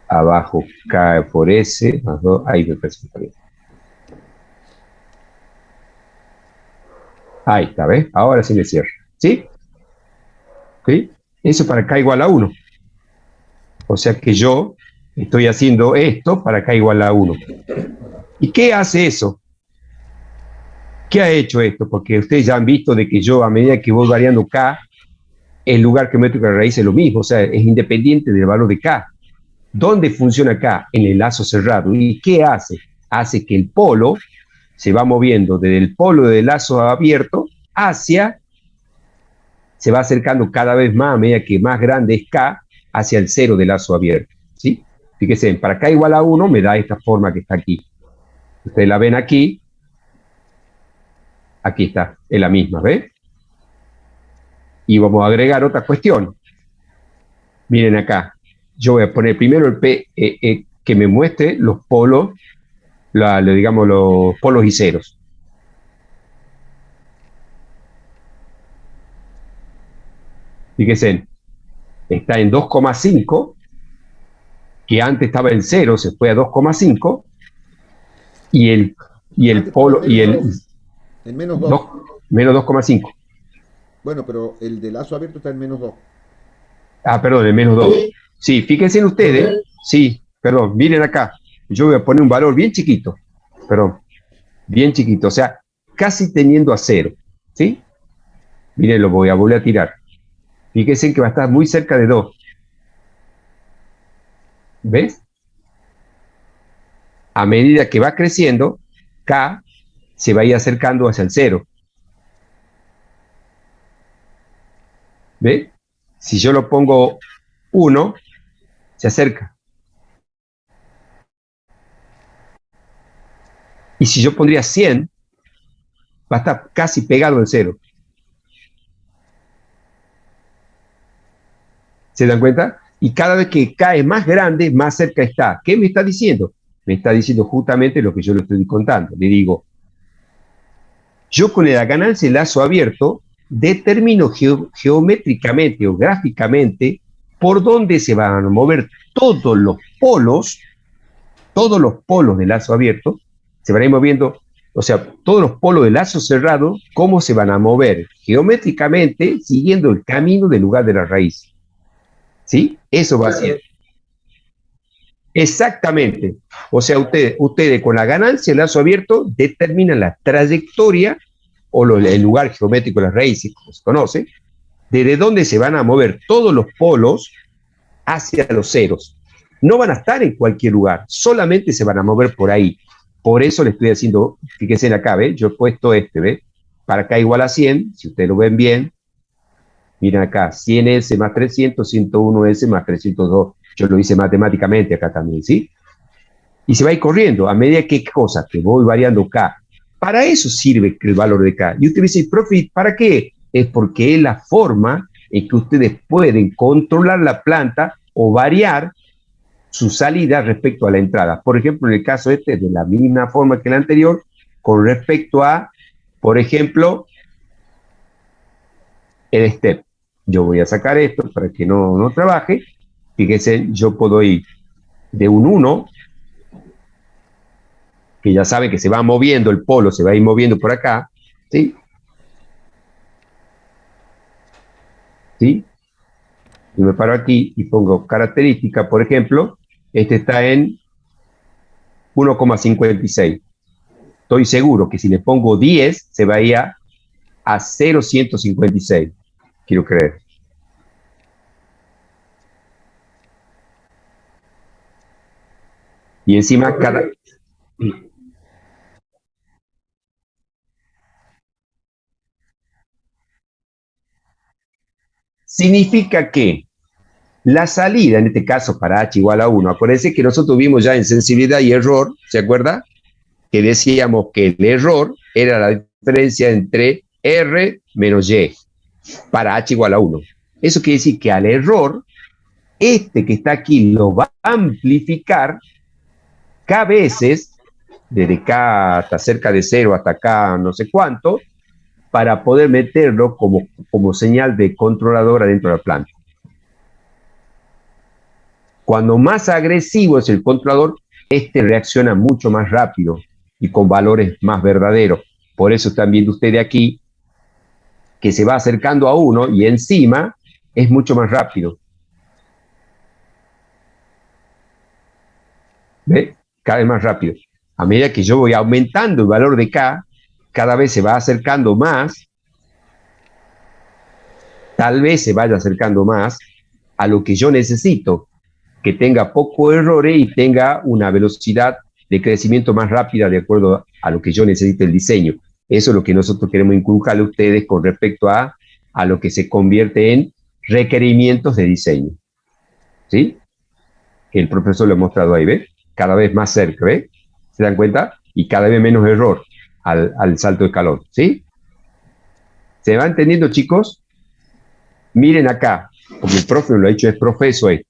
Abajo K por S más 2. Ahí me presenta bien. Ahí está, ¿ves? Ahora sí me cierra. ¿Sí? ¿Sí? Eso para K igual a 1. O sea que yo estoy haciendo esto para K igual a 1. ¿Y qué hace eso? ¿Qué ha hecho esto? Porque ustedes ya han visto de que yo, a medida que voy variando K, el lugar geométrico de la raíz es lo mismo, o sea, es independiente del valor de K. ¿Dónde funciona K? En el lazo cerrado. ¿Y qué hace? Hace que el polo se va moviendo desde el polo del lazo abierto hacia, se va acercando cada vez más a medida que más grande es K hacia el cero del lazo abierto. ¿Sí? Fíjense, para K igual a 1 me da esta forma que está aquí. Ustedes la ven aquí. Aquí está, es la misma, ¿ves? Y vamos a agregar otra cuestión. Miren acá, yo voy a poner primero el P, que me muestre los polos, digamos los polos y ceros. Fíjense, está en 2,5, que antes estaba en 0, se fue a 2,5, y el Antes estaba en polo, y menos el 2. En menos 2. menos 2,5. Bueno, pero el de lazo abierto está en menos 2. Ah, perdón, el menos 2. Sí, fíjense en ustedes, sí, perdón, miren acá, yo voy a poner un valor bien chiquito, perdón, bien chiquito, o sea, casi teniendo a 0, ¿sí? Miren, lo voy a volver a tirar. Fíjense que va a estar muy cerca de 2. ¿Ves? A medida que va creciendo, K se va a ir acercando hacia el 0. ¿Ves? Si yo lo pongo 1, se acerca. Y si yo pondría 100, va a estar casi pegado al 0. ¿Se dan cuenta? Y cada vez que K es más grande, más cerca está. ¿Qué me está diciendo? Me está diciendo justamente lo que yo le estoy contando. Le digo, yo con la ganancia de lazo abierto determino geométricamente o gráficamente por dónde se van a mover todos los polos del lazo abierto, se van a ir moviendo, o sea, todos los polos del lazo cerrado, cómo se van a mover geométricamente siguiendo el camino del lugar de la raíz. ¿Sí? Eso va a ser. Exactamente. O sea, ustedes con la ganancia del lazo abierto determinan la trayectoria o el lugar geométrico de las raíces, como se conoce, desde donde se van a mover todos los polos hacia los ceros. No van a estar en cualquier lugar, solamente se van a mover por ahí. Por eso le estoy haciendo, fíjense acá, ¿ve? Yo he puesto ¿ve? Para acá igual a 100, si ustedes lo ven bien, miren acá, 100S más 300, 101S más 302. Yo lo hice matemáticamente acá también, ¿sí? Y se va a ir corriendo, a medida que, ¿qué cosa? Que voy variando K. Para eso sirve el valor de K. Y usted me dice, profe, ¿para qué? Es porque es la forma en que ustedes pueden controlar la planta o variar su salida respecto a la entrada. Por ejemplo, en el caso de la misma forma que el anterior, con respecto a, por ejemplo, el step. Yo voy a sacar esto para que no trabaje. Fíjense, yo puedo ir de un 1, que ya saben que se va moviendo el polo, se va a ir moviendo por acá, ¿sí? ¿Sí? Yo me paro aquí y pongo característica, por ejemplo, este está en 1,56. Estoy seguro que si le pongo 10, se va a ir a 0,156. Quiero creer. Y encima cada... Significa que la salida, en este caso para h igual a 1, acuérdense que nosotros vimos ya en sensibilidad y error, ¿se acuerda? Que decíamos que el error era la diferencia entre R menos Y para h igual a 1. Eso quiere decir que al error, este que está aquí lo va a amplificar K veces, desde K hasta cerca de 0 hasta K no sé cuánto, para poder meterlo como señal de controladora dentro de la planta. Cuando más agresivo es el controlador, este reacciona mucho más rápido y con valores más verdaderos. Por eso están viendo ustedes aquí que se va acercando a 1 y encima es mucho más rápido. ¿Ve? Cada vez más rápido. A medida que yo voy aumentando el valor de K, cada vez se va acercando más, tal vez se vaya acercando más a lo que yo necesito, que tenga pocos errores y tenga una velocidad de crecimiento más rápida de acuerdo a lo que yo necesite el diseño. Eso es lo que nosotros queremos inculcarle a ustedes con respecto a lo que se convierte en requerimientos de diseño. ¿Sí? Que el profesor lo ha mostrado ahí, ¿ve? Cada vez más cerca, ¿ve? ¿Se dan cuenta? Y cada vez menos error al salto de escalón, ¿sí? ¿Se va entendiendo, chicos? Miren acá, porque el profe lo ha hecho, es profeso esto.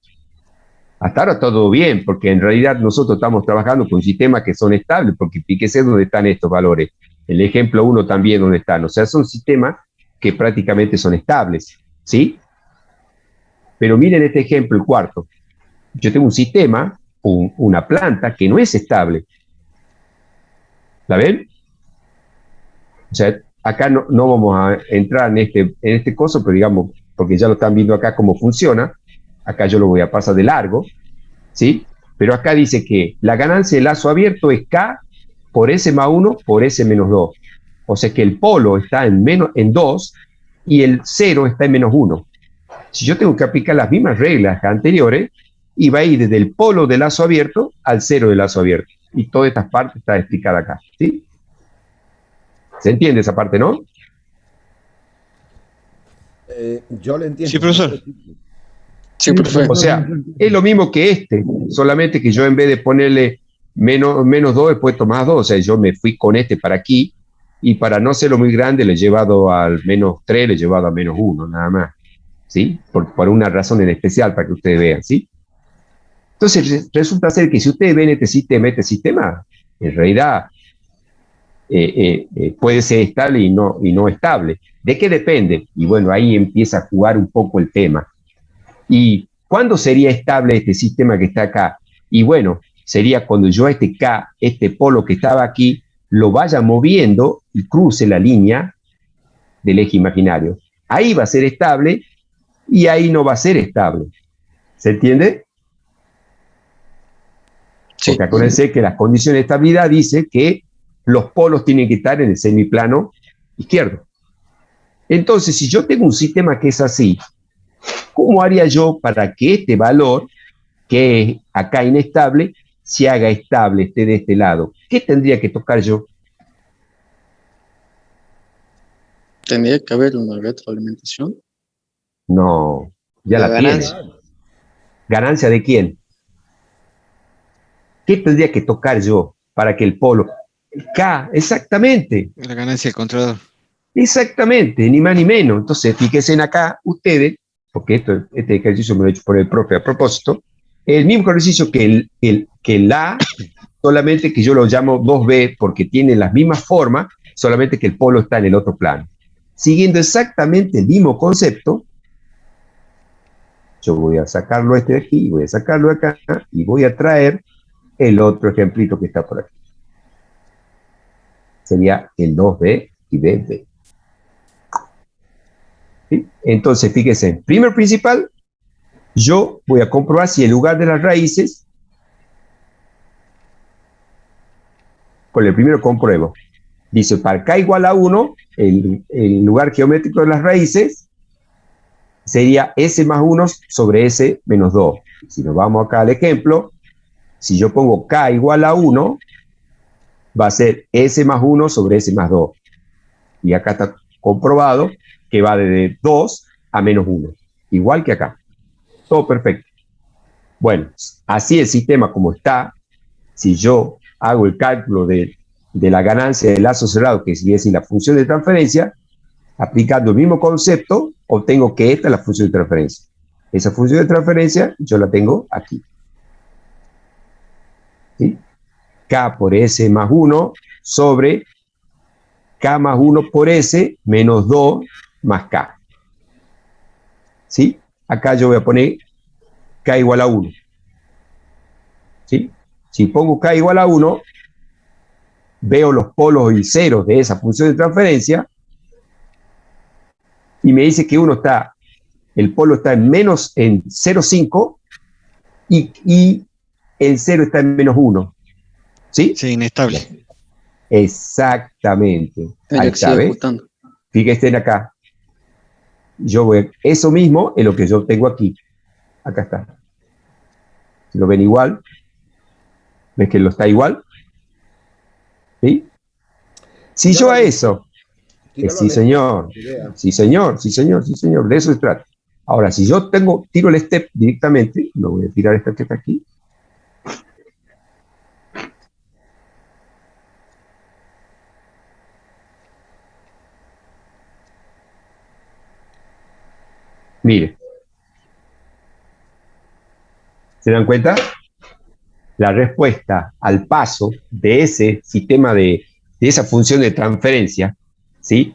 Hasta ahora todo bien, porque en realidad nosotros estamos trabajando con sistemas que son estables, porque fíjese dónde están estos valores. El ejemplo 1 también dónde están. O sea, son sistemas que prácticamente son estables, ¿sí? Pero miren este ejemplo, el cuarto. Yo tengo un sistema, una planta que no es estable. ¿La ven? O sea, acá no vamos a entrar en este coso, pero digamos, porque ya lo están viendo acá cómo funciona. Acá yo lo voy a pasar de largo, ¿sí? Pero acá dice que la ganancia del lazo abierto es K por S más 1 por S menos 2. O sea que el polo está en 2 y el 0 está en menos 1. Si yo tengo que aplicar las mismas reglas anteriores, y va a ir desde el polo del lazo abierto al 0 del lazo abierto. Y toda esta parte está explicada acá, ¿sí? ¿Se entiende esa parte, no? Yo lo entiendo. Sí, profesor. Sí, perfecto. O sea, es lo mismo que este, solamente que yo en vez de ponerle menos 2 he puesto más 2, o sea, yo me fui con este para aquí, y para no hacerlo muy grande le he llevado al menos 3, le he llevado a menos 1, nada más, ¿sí? Por una razón en especial, para que ustedes vean, ¿sí? Entonces, resulta ser que si ustedes ven este sistema, en realidad puede ser estable y no estable. ¿De qué depende? Y bueno, ahí empieza a jugar un poco el tema. ¿Y cuándo sería estable este sistema que está acá? Y bueno, sería cuando yo este K, este polo que estaba aquí, lo vaya moviendo y cruce la línea del eje imaginario. Ahí va a ser estable y ahí no va a ser estable. ¿Se entiende? Sí. Porque acuérdense que las condiciones de estabilidad dice que los polos tienen que estar en el semiplano izquierdo. Entonces, si yo tengo un sistema que es así, ¿cómo haría yo para que este valor, que es acá inestable, se haga estable, esté de este lado? ¿Qué tendría que tocar yo? Tendría que haber una retroalimentación. No, ya La la tiene. ganancia. ¿Ganancia de quién? ¿Qué tendría que tocar yo para que el polo? El K, exactamente. La ganancia del controlador. Exactamente, ni más ni menos. Entonces, fíjense en acá ustedes, porque este ejercicio me lo he hecho por el profe a propósito, el mismo ejercicio que el A, solamente que yo lo llamo 2B porque tiene las mismas formas, solamente que el polo está en el otro plano. Siguiendo exactamente el mismo concepto, yo voy a sacarlo este de aquí, voy a sacarlo de acá y voy a traer el otro ejemplito que está por aquí. Sería el 2B y BB. ¿Sí? Entonces, fíjense, primer principal, yo voy a comprobar si en lugar de las raíces, con el primero compruebo. Dice, para K igual a 1, el lugar geométrico de las raíces sería S más 1 sobre S menos 2. Si nos vamos acá al ejemplo, si yo pongo K igual a 1, va a ser S más 1 sobre S más 2. Y acá está comprobado que va de 2 a menos 1. Igual que acá. Todo perfecto. Bueno, así el sistema como está, si yo hago el cálculo de la ganancia del lazo cerrado, que es decir, la función de transferencia, aplicando el mismo concepto, obtengo que esta es la función de transferencia. Esa función de transferencia yo la tengo aquí. ¿Sí? K por S más 1 sobre K más 1 por S menos 2 más K. ¿Sí? Acá yo voy a poner K igual a 1. ¿Sí? Si pongo K igual a 1, veo los polos y ceros de esa función de transferencia y me dice que el polo está en 0,5 y el 0 está en menos 1. ¿Sí? Sí, inestable. Exactamente. Ahí está, ¿ves? Ajustando. Fíjense acá. Eso mismo es lo que yo tengo aquí. Acá está. ¿Lo ven igual? ¿Ves que lo está igual? ¿Sí? Si yo a eso, sí señor, sí señor, sí señor, sí señor, de eso se trata. Ahora, si yo tiro el step directamente, lo voy a tirar este que está aquí. Mire. ¿Se dan cuenta? La respuesta al paso de ese sistema de esa función de transferencia, ¿sí?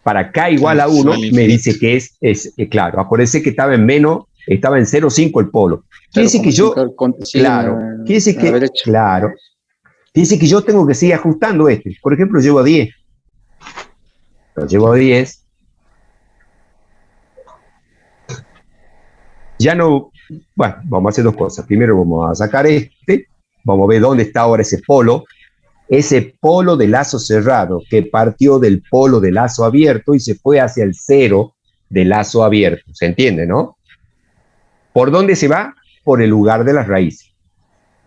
Para K igual a 1, me dice que es claro, acuérdense que estaba en 0,5 el polo. Quiere decir que yo, quiere decir que yo tengo que seguir ajustando este. Por ejemplo, llevo a 10. Lo llevo a 10. Ya no, bueno, vamos a hacer dos cosas. Primero vamos a sacar vamos a ver dónde está ahora ese polo de lazo cerrado que partió del polo de lazo abierto y se fue hacia el 0 de lazo abierto. ¿Se entiende, no? ¿Por dónde se va? Por el lugar de las raíces.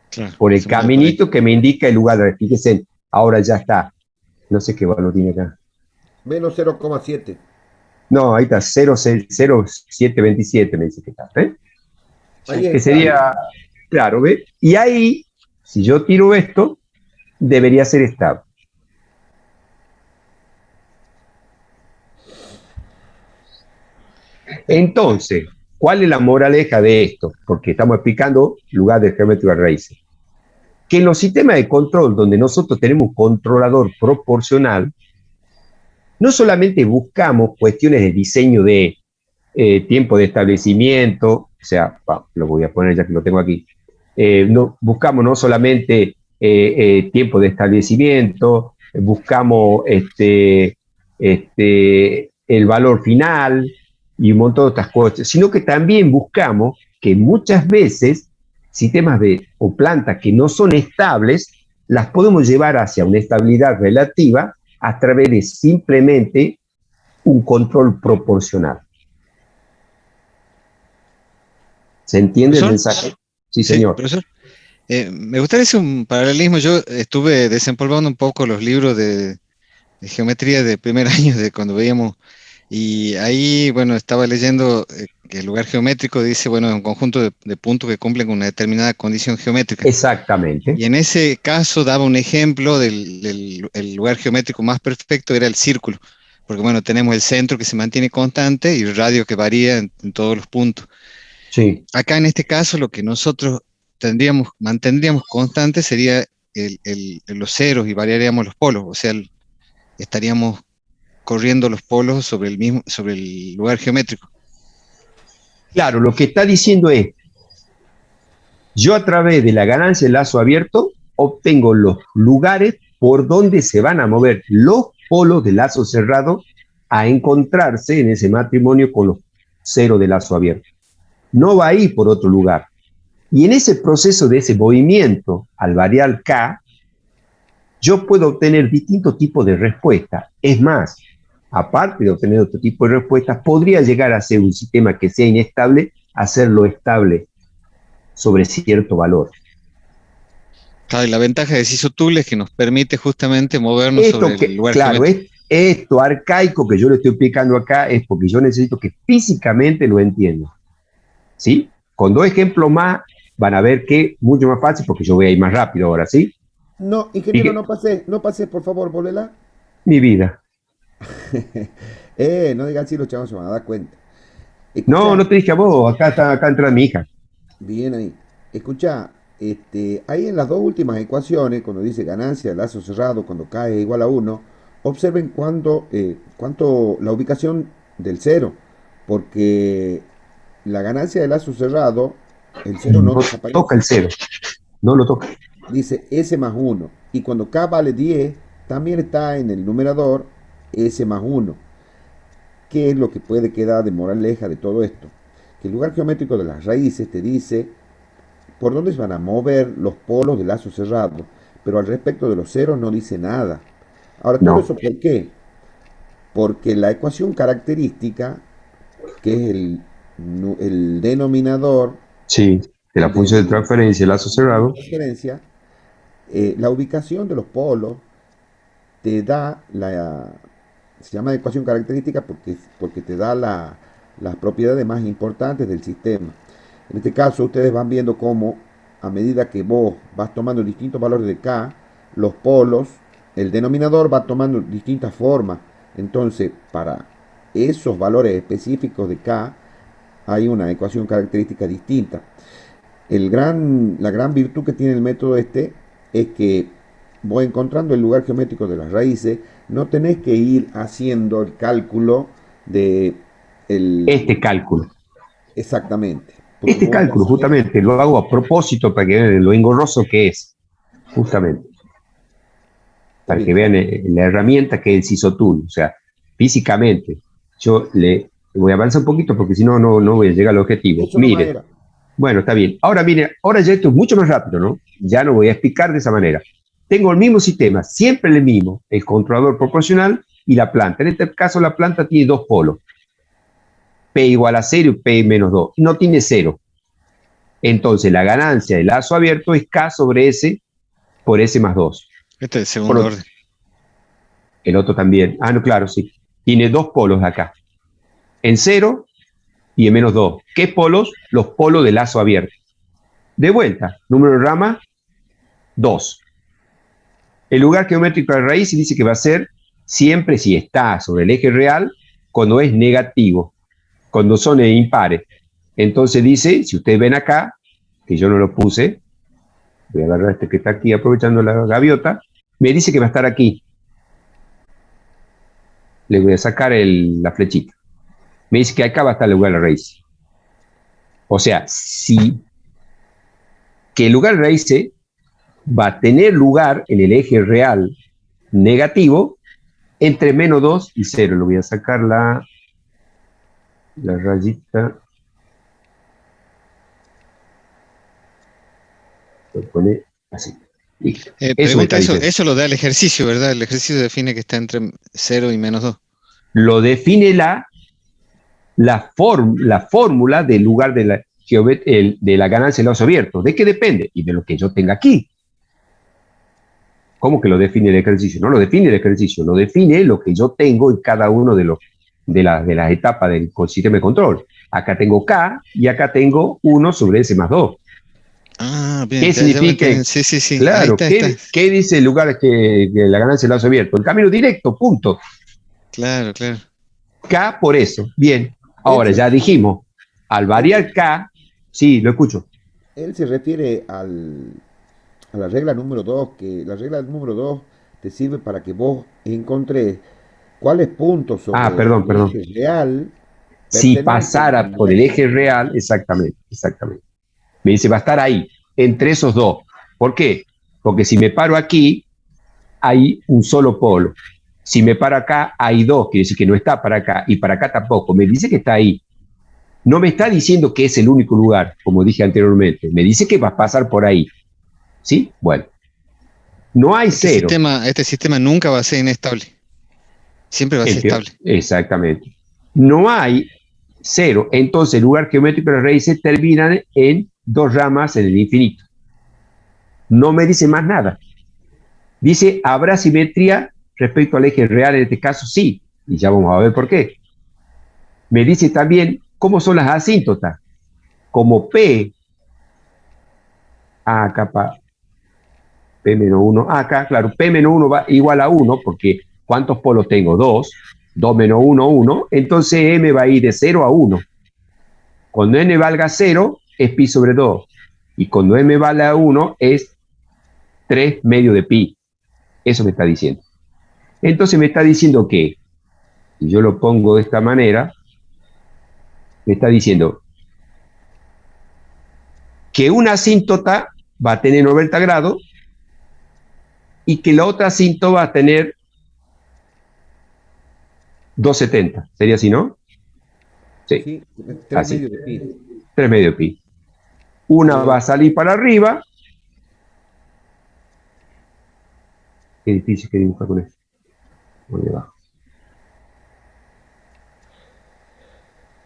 Claro, por el caminito que me indica el lugar de las raíces. Fíjense, ahora ya está. No sé qué valor tiene acá. Menos 0,7. No, ahí está, 0,727 me dice que está. Que sería, claro, ¿ve? Y ahí, si yo tiro esto, debería ser estable. Entonces, ¿cuál es la moraleja de esto? Porque estamos explicando lugar de geometría de raíces. Que en los sistemas de control, donde nosotros tenemos un controlador proporcional, no solamente buscamos cuestiones de diseño de tiempo de establecimiento, o sea, lo voy a poner ya que lo tengo aquí, buscamos no solamente tiempo de establecimiento, buscamos el valor final y un montón de otras cosas, sino que también buscamos que muchas veces sistemas o plantas que no son estables, las podemos llevar hacia una estabilidad relativa a través de simplemente un control proporcional. ¿Se entiende el ¿Profesor? mensaje? Sí, Sí, señor. profesor. Me gustaría hacer un paralelismo. Yo estuve desempolvando un poco los libros de geometría de primer año, de cuando veíamos, y ahí, bueno, estaba leyendo que el lugar geométrico dice, bueno, es un conjunto de puntos que cumplen con una determinada condición geométrica. Exactamente. Y en ese caso daba un ejemplo del el lugar geométrico más perfecto era el círculo, porque bueno, tenemos el centro que se mantiene constante y el radio que varía en todos los puntos. Sí. Acá en este caso lo que nosotros mantendríamos constante sería los ceros y variaríamos los polos, o sea, estaríamos corriendo los polos sobre el lugar geométrico. Claro, lo que está diciendo es, yo a través de la ganancia del lazo abierto obtengo los lugares por donde se van a mover los polos del lazo cerrado a encontrarse en ese matrimonio con los ceros del lazo abierto. No va a ir por otro lugar. Y en ese proceso de ese movimiento, al variar K, yo puedo obtener distintos tipos de respuestas. Es más, aparte de obtener otro tipo de respuestas, podría llegar a ser un sistema que sea inestable, hacerlo estable sobre cierto valor. Claro, y la ventaja de Sisotul es que nos permite justamente movernos sobre Esto el que, lugar claro, geométrico. esto arcaico que yo le estoy explicando acá es porque yo necesito que físicamente lo entienda. ¿Sí? Con dos ejemplos más van a ver que mucho más fácil porque yo voy a ir más rápido ahora, ¿sí? No, Y ingeniero, que, no pase, por favor, volvela. mi vida. No digan si los chavos se van a dar cuenta. No, Escucha, no te dije a vos, acá entra mi hija. bien ahí. Escucha, ahí en las dos últimas ecuaciones, cuando dice ganancia del lazo cerrado, cuando K es igual a uno, observen cuánto la ubicación del cero, porque la ganancia del lazo cerrado, el cero no No toca el desaparece. cero, no lo toca. Dice S más uno. Y cuando K vale 10 también está en el numerador S más uno. ¿Qué es lo que puede quedar de moraleja de todo esto? Que el lugar geométrico de las raíces te dice por dónde se van a mover los polos del lazo cerrado, pero al respecto de los ceros no dice nada. Ahora, ¿todo No, eso por qué? Porque la ecuación característica, que es el denominador sí, de la función de del transferencia, el lazo cerrado. transferencia, la ubicación de los polos te da se llama ecuación característica porque te da las propiedades más importantes del sistema. En este caso, ustedes van viendo cómo a medida que vos vas tomando distintos valores de K, los polos, el denominador va tomando distintas formas. Entonces, para esos valores específicos de K, hay una ecuación característica distinta. La gran virtud que tiene el método este es que vos encontrando el lugar geométrico de las raíces, no tenés que ir haciendo el cálculo de Este el cálculo. exactamente, porque Este vos ya cálculo, sabés. justamente, lo hago a propósito para que vean lo engorroso que es, justamente, Está para bien, que está vean bien. la herramienta que es el Sisotool. O sea, físicamente, yo le voy a avanzar un poquito porque si no, no voy a llegar al objetivo. Eso nomás Mire, era. bueno, está bien. Ahora, mire, ahora ya esto es mucho más rápido, ¿no? Ya no voy a explicar de esa manera. Tengo el mismo sistema, siempre el mismo, el controlador proporcional y la planta. En este caso, la planta tiene dos polos, P igual a 0 y P menos 2. No tiene cero. Entonces, la ganancia del lazo abierto es K sobre S por S más 2. Este es el Por segundo lo, orden. el otro también. Ah, no, claro, sí. Tiene dos polos acá. En 0 y en menos 2. ¿Qué polos? Los polos del lazo abierto. De vuelta, número de rama 2. El lugar geométrico de raíz dice que va a ser siempre si está sobre el eje real cuando es negativo, cuando son impares. Entonces dice, si ustedes ven acá, que yo no lo puse, voy a agarrar este que está aquí aprovechando la gaviota, me dice que va a estar aquí. Le voy a sacar la flechita. Me dice que acá va a estar el lugar de raíz. O sea, si que el lugar de raíz va a tener lugar en el eje real negativo entre menos 2 y 0. Le voy a sacar la rayita. Lo pone así. Y eso me Pregunta, está diciendo. eso lo da el ejercicio, ¿verdad? El ejercicio define que está entre 0 y -2. Lo define la fórmula del lugar de de la ganancia del lazo abierto. ¿De qué depende? Y de lo que yo tenga aquí. ¿Cómo que lo define el ejercicio? No lo define el ejercicio, lo define lo que yo tengo en cada uno de las etapas del sistema de control. Acá tengo K y acá tengo 1 sobre S más 2. Ah, bien, ¿Qué ya me significa? entienden. Sí, sí, sí. Ahí Claro, está. ¿qué dice el lugar que la ganancia del lazo abierto? El camino directo, punto. Claro. K por eso. Bien. Ahora, Él ya dijimos, al variar K, sí, lo escucho. él se refiere a la regla número 2, que la regla número 2 te sirve para que vos encontres cuáles puntos sobre Ah, perdón. el eje real Si pertenecen pasara por el eje real, exactamente. Me dice, va a estar ahí, entre esos dos. ¿Por qué? Porque si me paro aquí, hay un solo polo. Si me paro acá, hay dos, quiere decir que no está para acá, y para acá tampoco. Me dice que está ahí. No me está diciendo que es el único lugar, como dije anteriormente. Me dice que va a pasar por ahí. ¿Sí? Bueno. No hay cero. Este sistema nunca va a ser inestable. Siempre va a ser estable. Exactamente. No hay cero. Entonces, el lugar geométrico de las raíces terminan en dos ramas en el infinito. No me dice más nada. Dice, ¿habrá simetría respecto al eje real? En este caso, sí. Y ya vamos a ver por qué. Me dice también cómo son las asíntotas. Como P, acá, P menos 1, acá, claro, P menos 1 va igual a 1, porque ¿cuántos polos tengo? 2. 2 menos 1, 1. Entonces M va a ir de 0 a 1. Cuando N valga 0, es pi sobre 2. Y cuando M valga 1, es 3 medio de pi. Eso me está diciendo. Entonces me está diciendo que, si yo lo pongo de esta manera, me está diciendo que una asíntota va a tener 90 grados y que la otra asíntota va a tener 270. ¿Sería así, no? Sí. Sí, 3 así. medios de pi. 3 medio de pi. Una va a salir para arriba. Qué difícil que dibujar con esto. Voy abajo.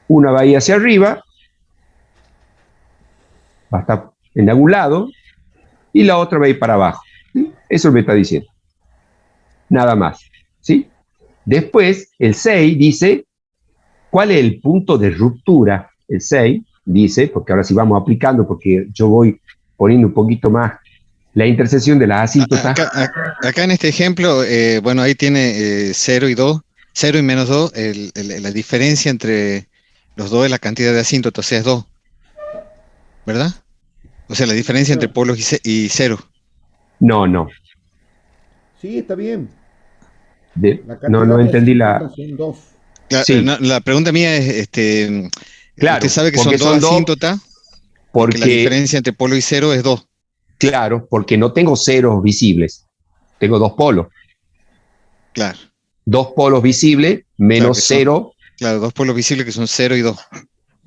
Una va a ir hacia arriba, va a estar en algún lado, y la otra va a ir para abajo. ¿Sí? Eso me está diciendo. Nada más. ¿Sí? Después, el 6 dice, ¿cuál es el punto de ruptura? El 6 dice, porque ahora sí vamos aplicando, porque yo voy poniendo un poquito más la intersección de las asíntotas. Acá en este ejemplo, bueno, ahí tiene 0 y 2, 0 y menos 2, la diferencia entre los dos es la cantidad de asíntotas, o sea, es 2, ¿verdad? O sea, la diferencia entre polos y 0. No. Sí, está bien. No entendí la... Son 2. Sí. La pregunta mía es, claro, usted sabe que son dos asíntotas, porque la diferencia entre polo y 0 es 2. Claro, porque no tengo ceros visibles, tengo dos polos. Claro. Dos polos visibles menos 0. Claro, dos polos visibles que son 0 y 2.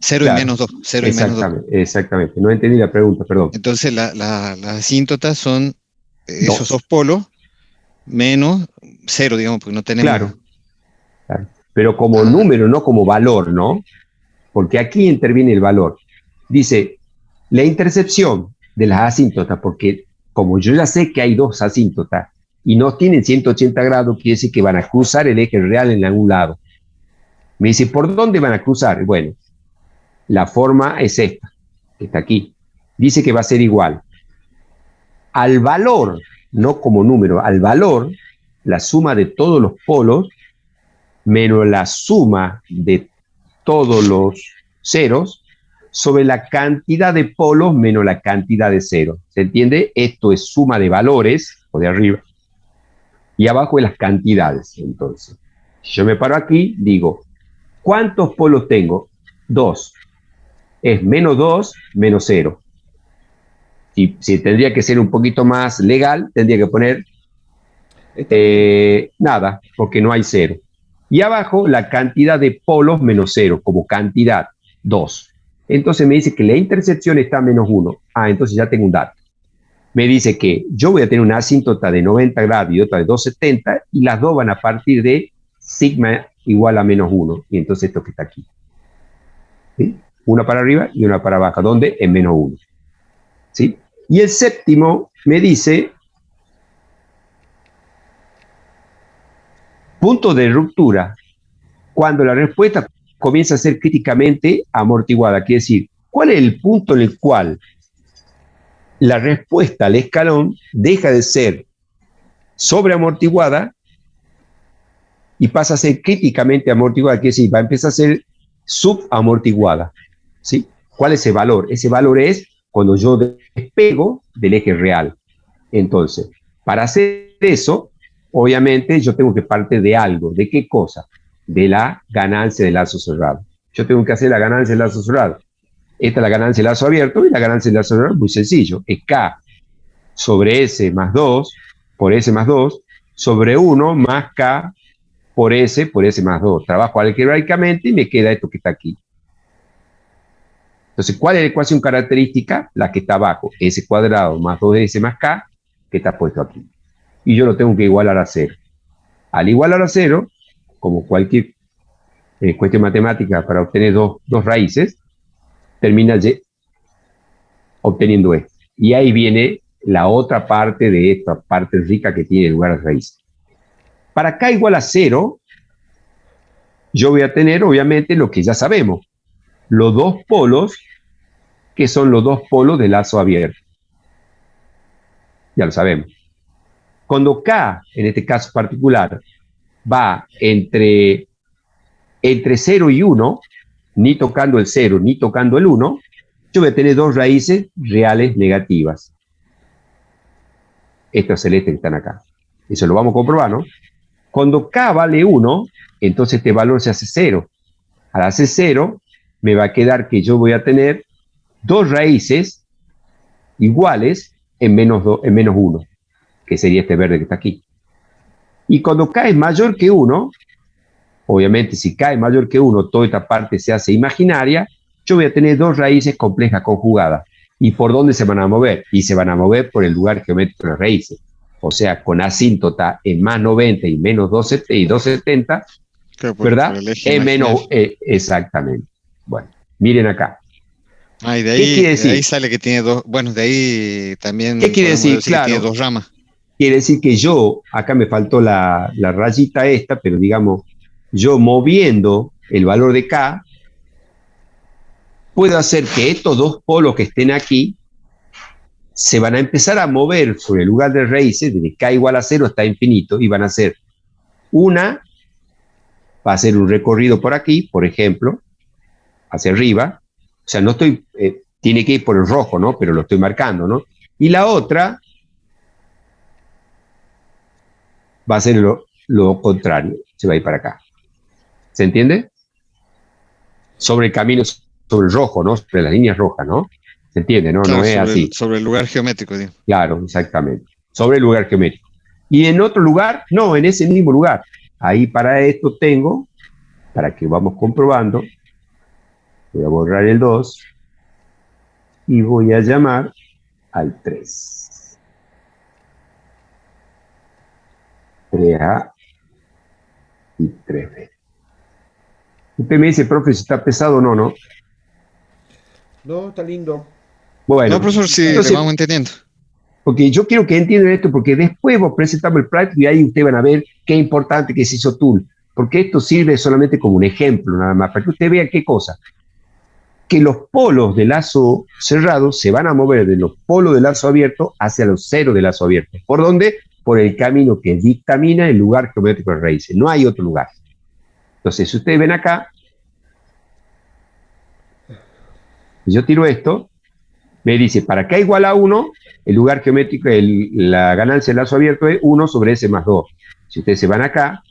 0 y menos 2. 0 y menos 2. Exactamente, no entendí la pregunta, perdón. Entonces las asíntotas son esos dos polos menos 0, digamos, porque no tenemos... Claro. Pero como número, no como valor, ¿no? Porque aquí interviene el valor. Dice, la intercepción de las asíntotas, porque como yo ya sé que hay dos asíntotas y no tienen 180 grados, quiere decir que van a cruzar el eje real en algún lado. Me dice, ¿por dónde van a cruzar? Bueno, la forma es esta, que está aquí. Dice que va a ser igual al valor, no como número, al valor, la suma de todos los polos menos la suma de todos los ceros sobre la cantidad de polos menos la cantidad de ceros. ¿Se entiende? Esto es suma de valores, o de arriba, y abajo de las cantidades. Entonces, si yo me paro aquí, digo, ¿cuántos polos tengo? 2. Es menos 2 menos 0. Si tendría que ser un poquito más legal, tendría que poner nada, porque no hay 0. Y abajo la cantidad de polos menos 0, como cantidad, 2. Entonces me dice que la intersección está a menos 1. Ah, entonces ya tengo un dato. me dice que yo voy a tener una asíntota de 90 grados y otra de 270, y las dos van a partir de sigma igual a -1. Y entonces esto que está aquí. ¿Sí? Una para arriba y una para abajo. ¿Dónde? En -1. ¿Sí? Y el séptimo me dice punto de ruptura cuando la respuesta comienza a ser críticamente amortiguada. Quiere decir, ¿cuál es el punto en el cual la respuesta al escalón deja de ser sobreamortiguada y pasa a ser críticamente amortiguada? Quiere decir, va a empezar a ser subamortiguada. ¿Sí? ¿Cuál es ese valor? Ese valor es cuando yo despego del eje real. Entonces, para hacer eso, obviamente yo tengo que partir de algo. ¿De qué cosa? De la ganancia del lazo cerrado. Yo tengo que hacer la ganancia del lazo cerrado. Esta es la ganancia del lazo abierto, y la ganancia del lazo cerrado es muy sencillo. Es K sobre S más 2 por S más 2 sobre 1 más K por S más 2. Trabajo algebraicamente y me queda esto que está aquí. Entonces, ¿cuál es la ecuación característica? La que está abajo, S cuadrado más 2S más K, que está puesto aquí. Y yo lo tengo que igualar a 0. Al igualar a 0, como cualquier cuestión matemática para obtener dos raíces, termina obteniendo esto. Y ahí viene la otra parte de esta parte rica que tiene lugar a raíz. Para K igual a 0, yo voy a tener, obviamente, lo que ya sabemos. Los dos polos, que son los dos polos del lazo abierto. Ya lo sabemos. Cuando K, en este caso particular, va entre 0 y 1, ni tocando el 0 ni tocando el 1, yo voy a tener dos raíces reales negativas. Estos celestes que están acá. Eso lo vamos a comprobar, ¿no? Cuando K vale 1, entonces este valor se hace 0. Al hacer 0, me va a quedar que yo voy a tener dos raíces iguales en menos 1, que sería este verde que está aquí. Y cuando K es mayor que 1, obviamente si K es mayor que 1, toda esta parte se hace imaginaria, yo voy a tener dos raíces complejas conjugadas. ¿Y por dónde se van a mover? Y se van a mover por el lugar geométrico de las raíces. O sea, con asíntota en más 90 y menos 270, claro, ¿verdad? En menos, exactamente. Bueno, miren acá. Y de ahí sale que tiene dos, bueno, de ahí también. ¿Qué quiere decir? Claro, que tiene dos ramas. Quiere decir que yo, acá me faltó la rayita esta, pero digamos, yo moviendo el valor de K, puedo hacer que estos dos polos que estén aquí se van a empezar a mover sobre el lugar de raíces, desde K igual a 0 hasta infinito, y van a hacer va a hacer un recorrido por aquí, por ejemplo, hacia arriba. O sea, no estoy, tiene que ir por el rojo, ¿no? Pero lo estoy marcando, ¿no? Y la otra va a ser lo contrario, se va a ir para acá. ¿Se entiende? Sobre el camino, sobre el rojo, ¿no? Sobre las líneas rojas, ¿no? ¿Se entiende? No, claro, no es así. Sobre el lugar geométrico, digo. Claro, exactamente. Sobre el lugar geométrico. Y en otro lugar, no, en ese mismo lugar. Ahí para esto tengo, para que vamos comprobando, voy a borrar el 2 y voy a llamar al 3. 3A y 3B. Usted me dice, profe, si está pesado o no, ¿no? No, está lindo. Bueno, no, profesor, sí, entonces, vamos entendiendo. Porque yo quiero que entiendan esto, porque después vos presentamos el práctico y ahí ustedes van a ver qué importante que se hizo Tool. Porque esto sirve solamente como un ejemplo, nada más, para que usted vea qué cosa. Que los polos de lazo cerrado se van a mover de los polos de lazo abierto hacia los ceros de lazo abierto. ¿Por dónde? Por el camino que dictamina el lugar geométrico de raíces. No hay otro lugar. Entonces, si ustedes ven acá, yo tiro esto, me dice, para K igual a 1, el lugar geométrico, la ganancia del lazo abierto es 1 sobre S más 2. Si ustedes se van acá,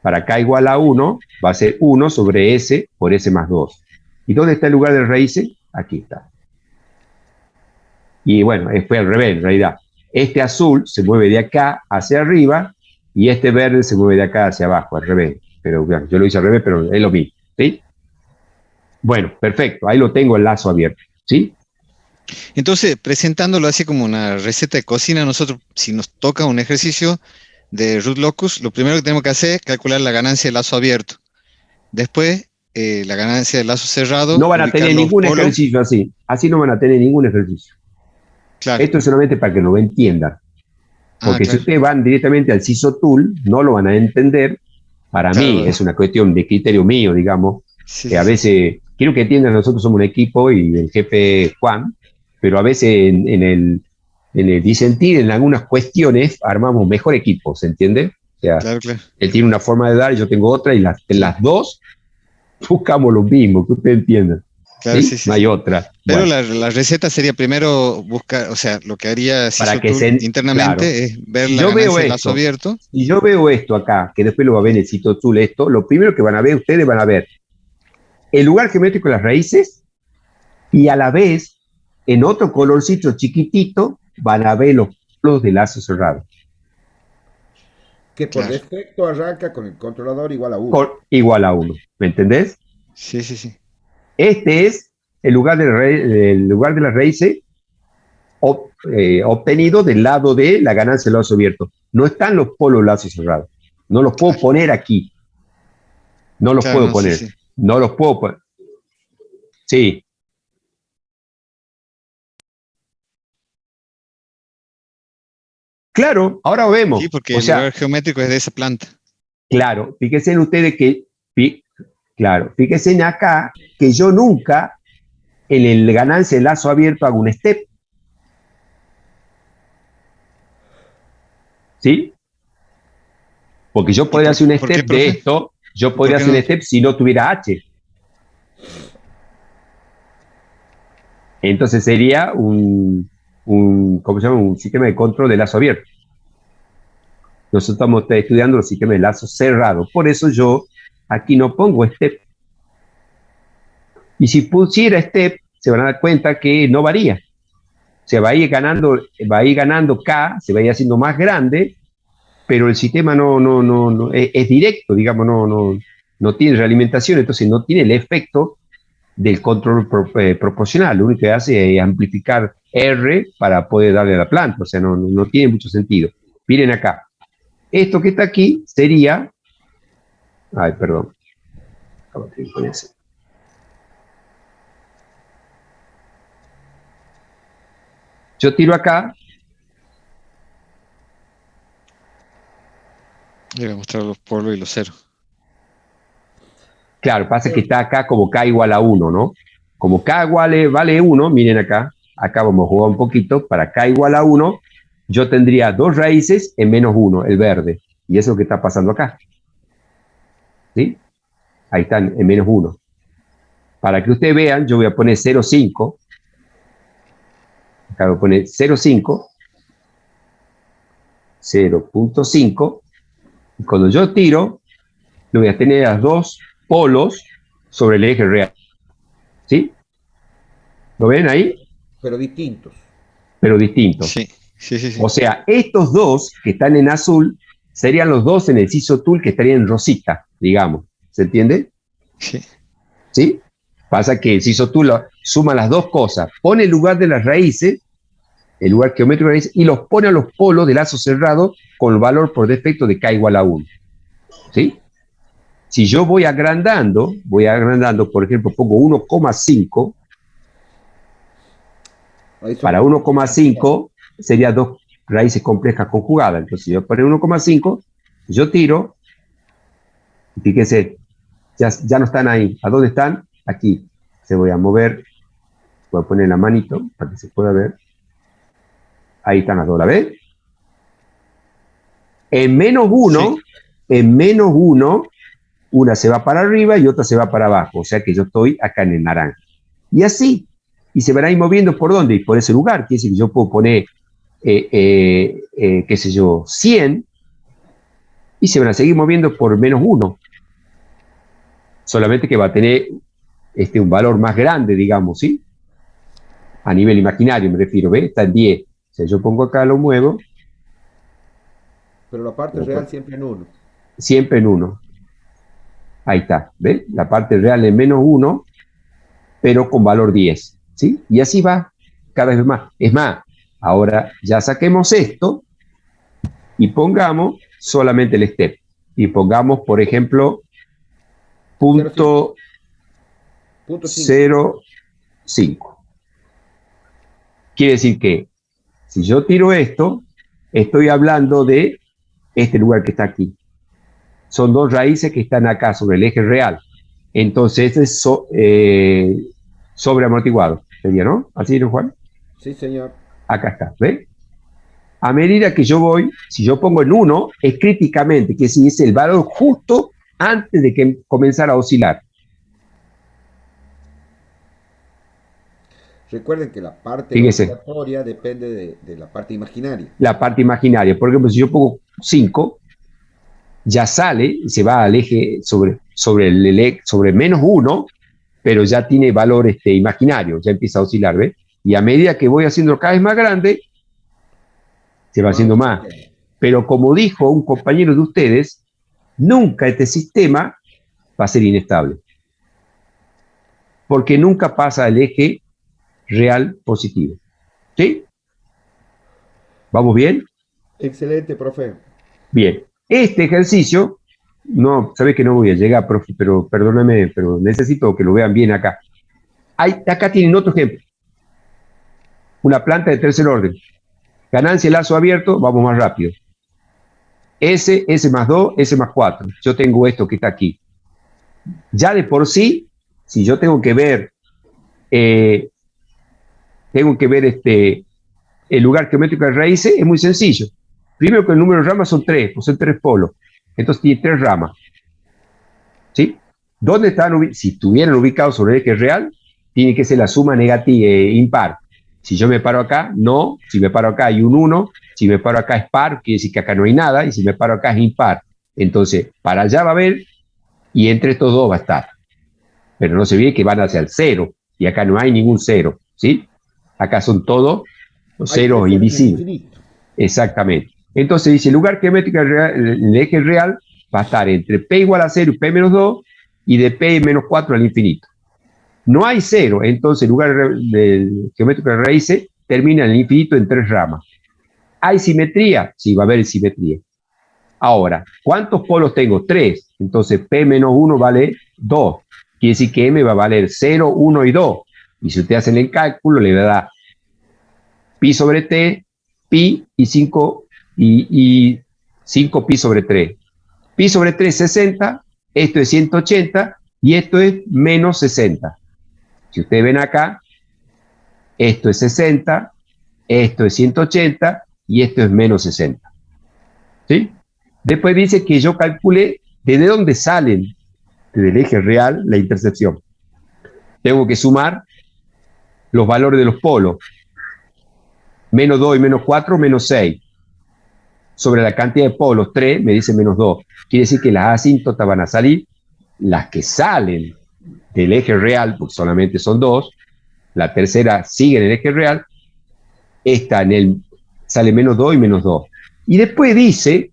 para K igual a 1, va a ser 1 sobre S por S más 2. ¿Y dónde está el lugar de raíces? Aquí está. Y bueno, fue al revés, en realidad. Este azul se mueve de acá hacia arriba y este verde se mueve de acá hacia abajo, al revés. Pero bueno, yo lo hice al revés, pero es lo mismo, ¿sí? Bueno, perfecto. Ahí lo tengo el lazo abierto, ¿sí? Entonces, presentándolo así como una receta de cocina, nosotros, si nos toca un ejercicio de root locus, lo primero que tenemos que hacer es calcular la ganancia de lazo abierto. Después, la ganancia de lazo cerrado, No van a ubicar tener los ningún polos. ejercicio así. Así no van a tener ningún ejercicio. Claro. Esto es solamente para que lo entiendan. Porque si Claro. ustedes van directamente al CISO Tool, no lo van a entender. Para mí, Claro. es una cuestión de criterio mío, digamos. Sí, Que a sí, sí. veces, quiero que entiendan, nosotros somos un equipo y el jefe Juan, pero a veces en el disentir, en algunas cuestiones, armamos mejor equipo, ¿se entiende? O sea, Claro, claro. él tiene una forma de dar y yo tengo otra, y en las dos buscamos lo mismo, que ustedes entiendan. Claro, ¿Sí? sí, sí, No hay sí. otra. Pero Bueno, la receta sería primero buscar, o sea, lo que haría para que Sisotool claro, internamente es ver si la yo veo ganancia de lazo esto, abierto. si yo veo esto acá, que después lo va a ver en el sitio Tool esto, lo primero que van a ver, ustedes van a ver el lugar geométrico de las raíces, y a la vez, en otro colorcito chiquitito, van a ver los polos de lazo cerrado. Que por Claro. defecto arranca con el controlador igual a 1. Igual a 1. ¿Me entendés? Sí, sí, sí. Este es el lugar el lugar de las raíces obtenido del lado de la ganancia del lazo abierto. No están los polos lazo cerrado. No los puedo poner aquí. No los Claro, puedo no, sí, poner. sí. No los puedo poner. Sí. Claro, ahora vemos. Sí, porque O el sea, lugar geométrico es de esa planta. claro, fíjense en ustedes que, claro, fíjense en acá que yo nunca en el ganancia del lazo abierto hago un step. ¿Sí? Porque yo ¿Y podría hacer un por qué, step de profe? esto, yo ¿Y por podría qué hacer no? un step si no tuviera H. Entonces sería ¿cómo se llama? Un sistema de control de lazo abierto. Nosotros estamos estudiando los sistemas de lazo cerrado. Por eso yo aquí no pongo step. Y si pusiera step, se van a dar cuenta que no varía. Se va a ir ganando K, se va a ir haciendo más grande, pero el sistema no es directo, digamos, no tiene realimentación, entonces no tiene el efecto del control proporcional. Lo único que hace es amplificar R para poder darle a la planta, o sea, no tiene mucho sentido. Miren acá, esto que está aquí sería, ay, perdón, yo tiro acá, Le voy a mostrar los polos y los ceros. claro, pasa que está acá como K igual a 1, ¿no? Como K vale 1, miren acá vamos a jugar un poquito, para K igual a 1, yo tendría dos raíces en menos 1, el verde, y eso es lo que está pasando acá. ¿Sí? Ahí están, en menos 1. Para que ustedes vean, yo voy a poner 0,5. Acá voy a poner 0,5, 0,5, y cuando yo tiro, lo voy a tener a dos polos sobre el eje real. ¿Sí? ¿Lo ven ahí? Pero distintos. Pero distintos. Sí, sí, sí, sí. O sea, estos dos que están en azul serían los dos en el CISO Tool que estarían en rosita, digamos. ¿Se entiende? Sí. ¿Sí? Pasa que el CISO Tool suma las dos cosas. Pone el lugar de las raíces, el lugar geométrico de las raíces, y los pone a los polos de lazo cerrado con el valor por defecto de K igual a 1. ¿Sí? Si yo voy agrandando, por ejemplo, pongo 1,5, para 1,5 sería dos raíces complejas conjugadas. Entonces, yo pongo 1,5, yo tiro, y fíjense, ya no están ahí. ¿A dónde están? Aquí. Se voy a mover, voy a poner la manito para que se pueda ver. Ahí están las dos, ¿la ven? En menos 1, Sí. una se va para arriba y otra se va para abajo. O sea que yo estoy acá en el naranja. Y así. Y se van a ir moviendo por dónde, y por ese lugar. Quiere decir que yo puedo poner, qué sé yo, 100, y se van a seguir moviendo por menos 1. Solamente que va a tener un valor más grande, digamos, ¿sí? A nivel imaginario me refiero, ¿ves? Está en 10. O sea, yo pongo acá, lo muevo. Pero la parte real siempre en 1. Siempre en 1. Ahí está, ¿ves? La parte real en menos 1, pero con valor 10, ¿sí? Y así va cada vez más. Es más, ahora ya saquemos esto y pongamos solamente el step. Y pongamos, por ejemplo, punto 0,5. Quiere decir que si yo tiro esto, estoy hablando de este lugar que está aquí. Son dos raíces que están acá sobre el eje real. Entonces, este es sobreamortiguado. ¿Sería, no? ¿Así, ¿no, Juan? Sí, señor. Acá está, ¿ves? A medida que yo voy, si yo pongo en 1, es críticamente, que si es el valor justo antes de que comenzara a oscilar. Recuerden que la parte Fíjese. oscilatoria depende de la parte imaginaria. La parte imaginaria. Por ejemplo, si yo pongo 5, ya sale y se va al eje sobre menos 1, pero ya tiene valor imaginario, ya empieza a oscilar, ¿ves? Y a medida que voy haciendo cada vez más grande, se va haciendo más. Pero como dijo un compañero de ustedes, nunca este sistema va a ser inestable. Porque nunca pasa al eje real positivo. ¿Sí? ¿Vamos bien? Excelente, profe. Bien. Este ejercicio, no, sabes que no voy a llegar, profe, pero perdóname, pero necesito que lo vean bien acá. Acá tienen otro ejemplo. Una planta de tercer orden. Ganancia, lazo abierto, vamos más rápido. S más 2, S más 4. Yo tengo esto que está aquí. Ya de por sí, si yo tengo que ver el lugar geométrico de raíces, es muy sencillo. Primero que el número de ramas son 3, pues son 3 polos. Entonces tiene 3 ramas. ¿Sí? ¿Dónde están? Si estuvieran ubicados sobre el eje real, tiene que ser la suma negativa impar. Si yo me paro acá, no. Si me paro acá hay un 1. Si me paro acá es par, quiere decir que acá no hay nada. Y si me paro acá es impar. Entonces, para allá va a haber, y entre estos dos va a estar. Pero no se olvide que van hacia el 0. Y acá no hay ningún 0. ¿Sí? Acá son todos los ceros invisibles. Exactamente. Entonces dice, el lugar geométrico del eje real va a estar entre P igual a 0 y P menos 2, y de P menos 4 al infinito. No hay 0, entonces el lugar del geométrico de raíces termina en el infinito en 3 ramas. ¿Hay simetría? Sí, va a haber simetría. Ahora, ¿cuántos polos tengo? 3. Entonces P menos 1 vale 2. Quiere decir que M va a valer 0, 1 y 2. Y si usted hace el cálculo, le da pi sobre t, pi y 5 y 5 pi sobre 3. Pi sobre 3 es 60, esto es 180 y esto es menos 60. Si ustedes ven acá, esto es 60, esto es 180 y esto es menos 60. ¿Sí? Después dice que yo calcule desde dónde salen del eje real la intercepción. Tengo que sumar los valores de los polos. Menos 2 y menos 4, menos 6. Sobre la cantidad de polos, 3, me dice menos 2. Quiere decir que las asíntotas van a salir, las que salen del eje real, porque solamente son 2, la tercera sigue en el eje real, esta sale menos 2 y menos 2. Y después dice,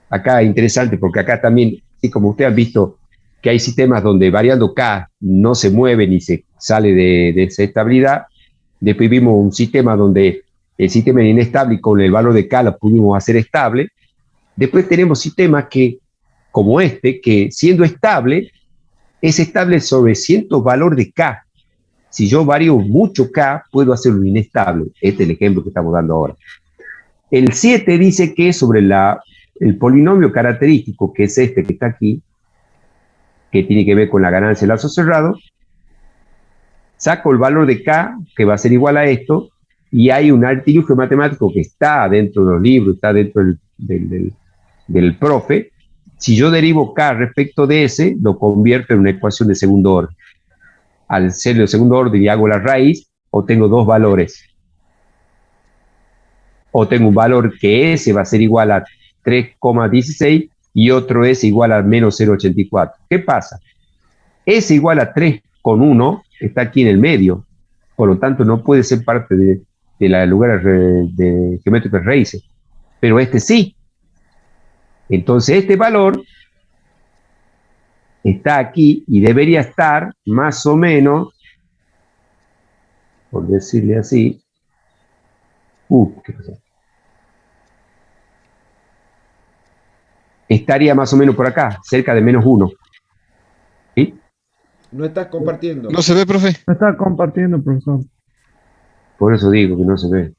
acá interesante, porque acá también, así como ustedes han visto, que hay sistemas donde variando K no se mueve ni se sale de esa estabilidad. Después vimos un sistema donde el sistema era inestable y con el valor de K lo pudimos hacer estable. Después tenemos sistemas como este, que siendo estable, es estable sobre cierto valor de K. Si yo varío mucho K, puedo hacerlo inestable. Este es el ejemplo que estamos dando ahora. El 7 dice que sobre el polinomio característico, que es este que está aquí, que tiene que ver con la ganancia del lazo cerrado, saco el valor de K, que va a ser igual a esto, y hay un artilugio matemático que está dentro de los libros, está dentro del profe. Si yo derivo K respecto de S, lo convierto en una ecuación de segundo orden. Al ser de segundo orden y hago la raíz, obtengo dos valores. O tengo un valor que S va a ser igual a 3,16 y otro S igual a menos 0,84. ¿Qué pasa? S igual a 3,1 está aquí en el medio, por lo tanto no puede ser parte de la lugar de geométrico de raíces, pero este sí. Entonces este valor está aquí y debería estar más o menos, por decirle así, ¿Qué pasó? Estaría más o menos por acá, cerca de -1. ¿Sí? No estás compartiendo. ¿No se ve, profe? No está compartiendo, profesor. Por eso digo que no se ve.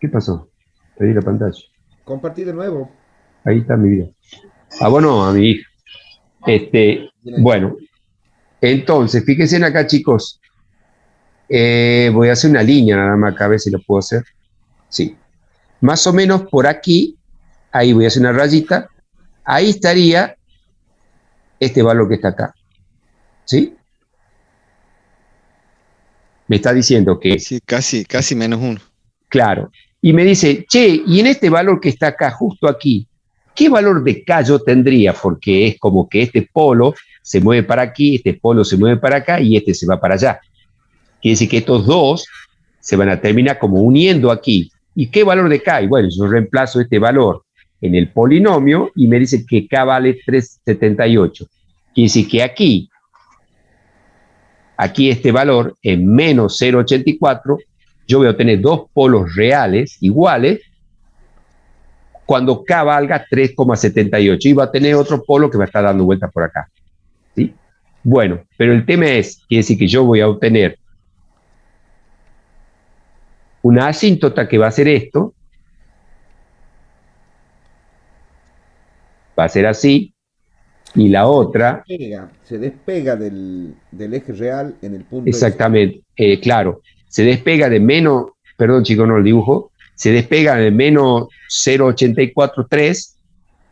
¿Qué pasó? Pedí la pantalla. Compartí de nuevo. Ahí está mi vida. Ah, bueno, a mi hija. Bueno, entonces, fíjense en acá, chicos. Voy a hacer una línea nada más acá, a ver si lo puedo hacer. Sí. Más o menos por aquí, ahí voy a hacer una rayita. Ahí estaría este valor que está acá. ¿Sí? Me está diciendo que, Sí, casi -1. claro. Y me dice, che, y en este valor que está acá, justo aquí, ¿qué valor de K yo tendría? Porque es como que este polo se mueve para aquí, este polo se mueve para acá y este se va para allá. Quiere decir que estos dos se van a terminar como uniendo aquí. ¿Y qué valor de K? Y bueno, yo reemplazo este valor en el polinomio y me dice que K vale 3,78. Quiere decir que aquí este valor en menos 0,84, yo voy a obtener dos polos reales iguales cuando K valga 3,78. Y va a tener otro polo que va a estar dando vueltas por acá. ¿Sí? Bueno, pero el tema es, quiere decir que yo voy a obtener una asíntota que va a ser esto, va a ser así, y la otra, Se despega del eje real en el punto. exactamente, claro, se despega de menos, perdón chicos, no lo dibujo, se despega de menos 0,843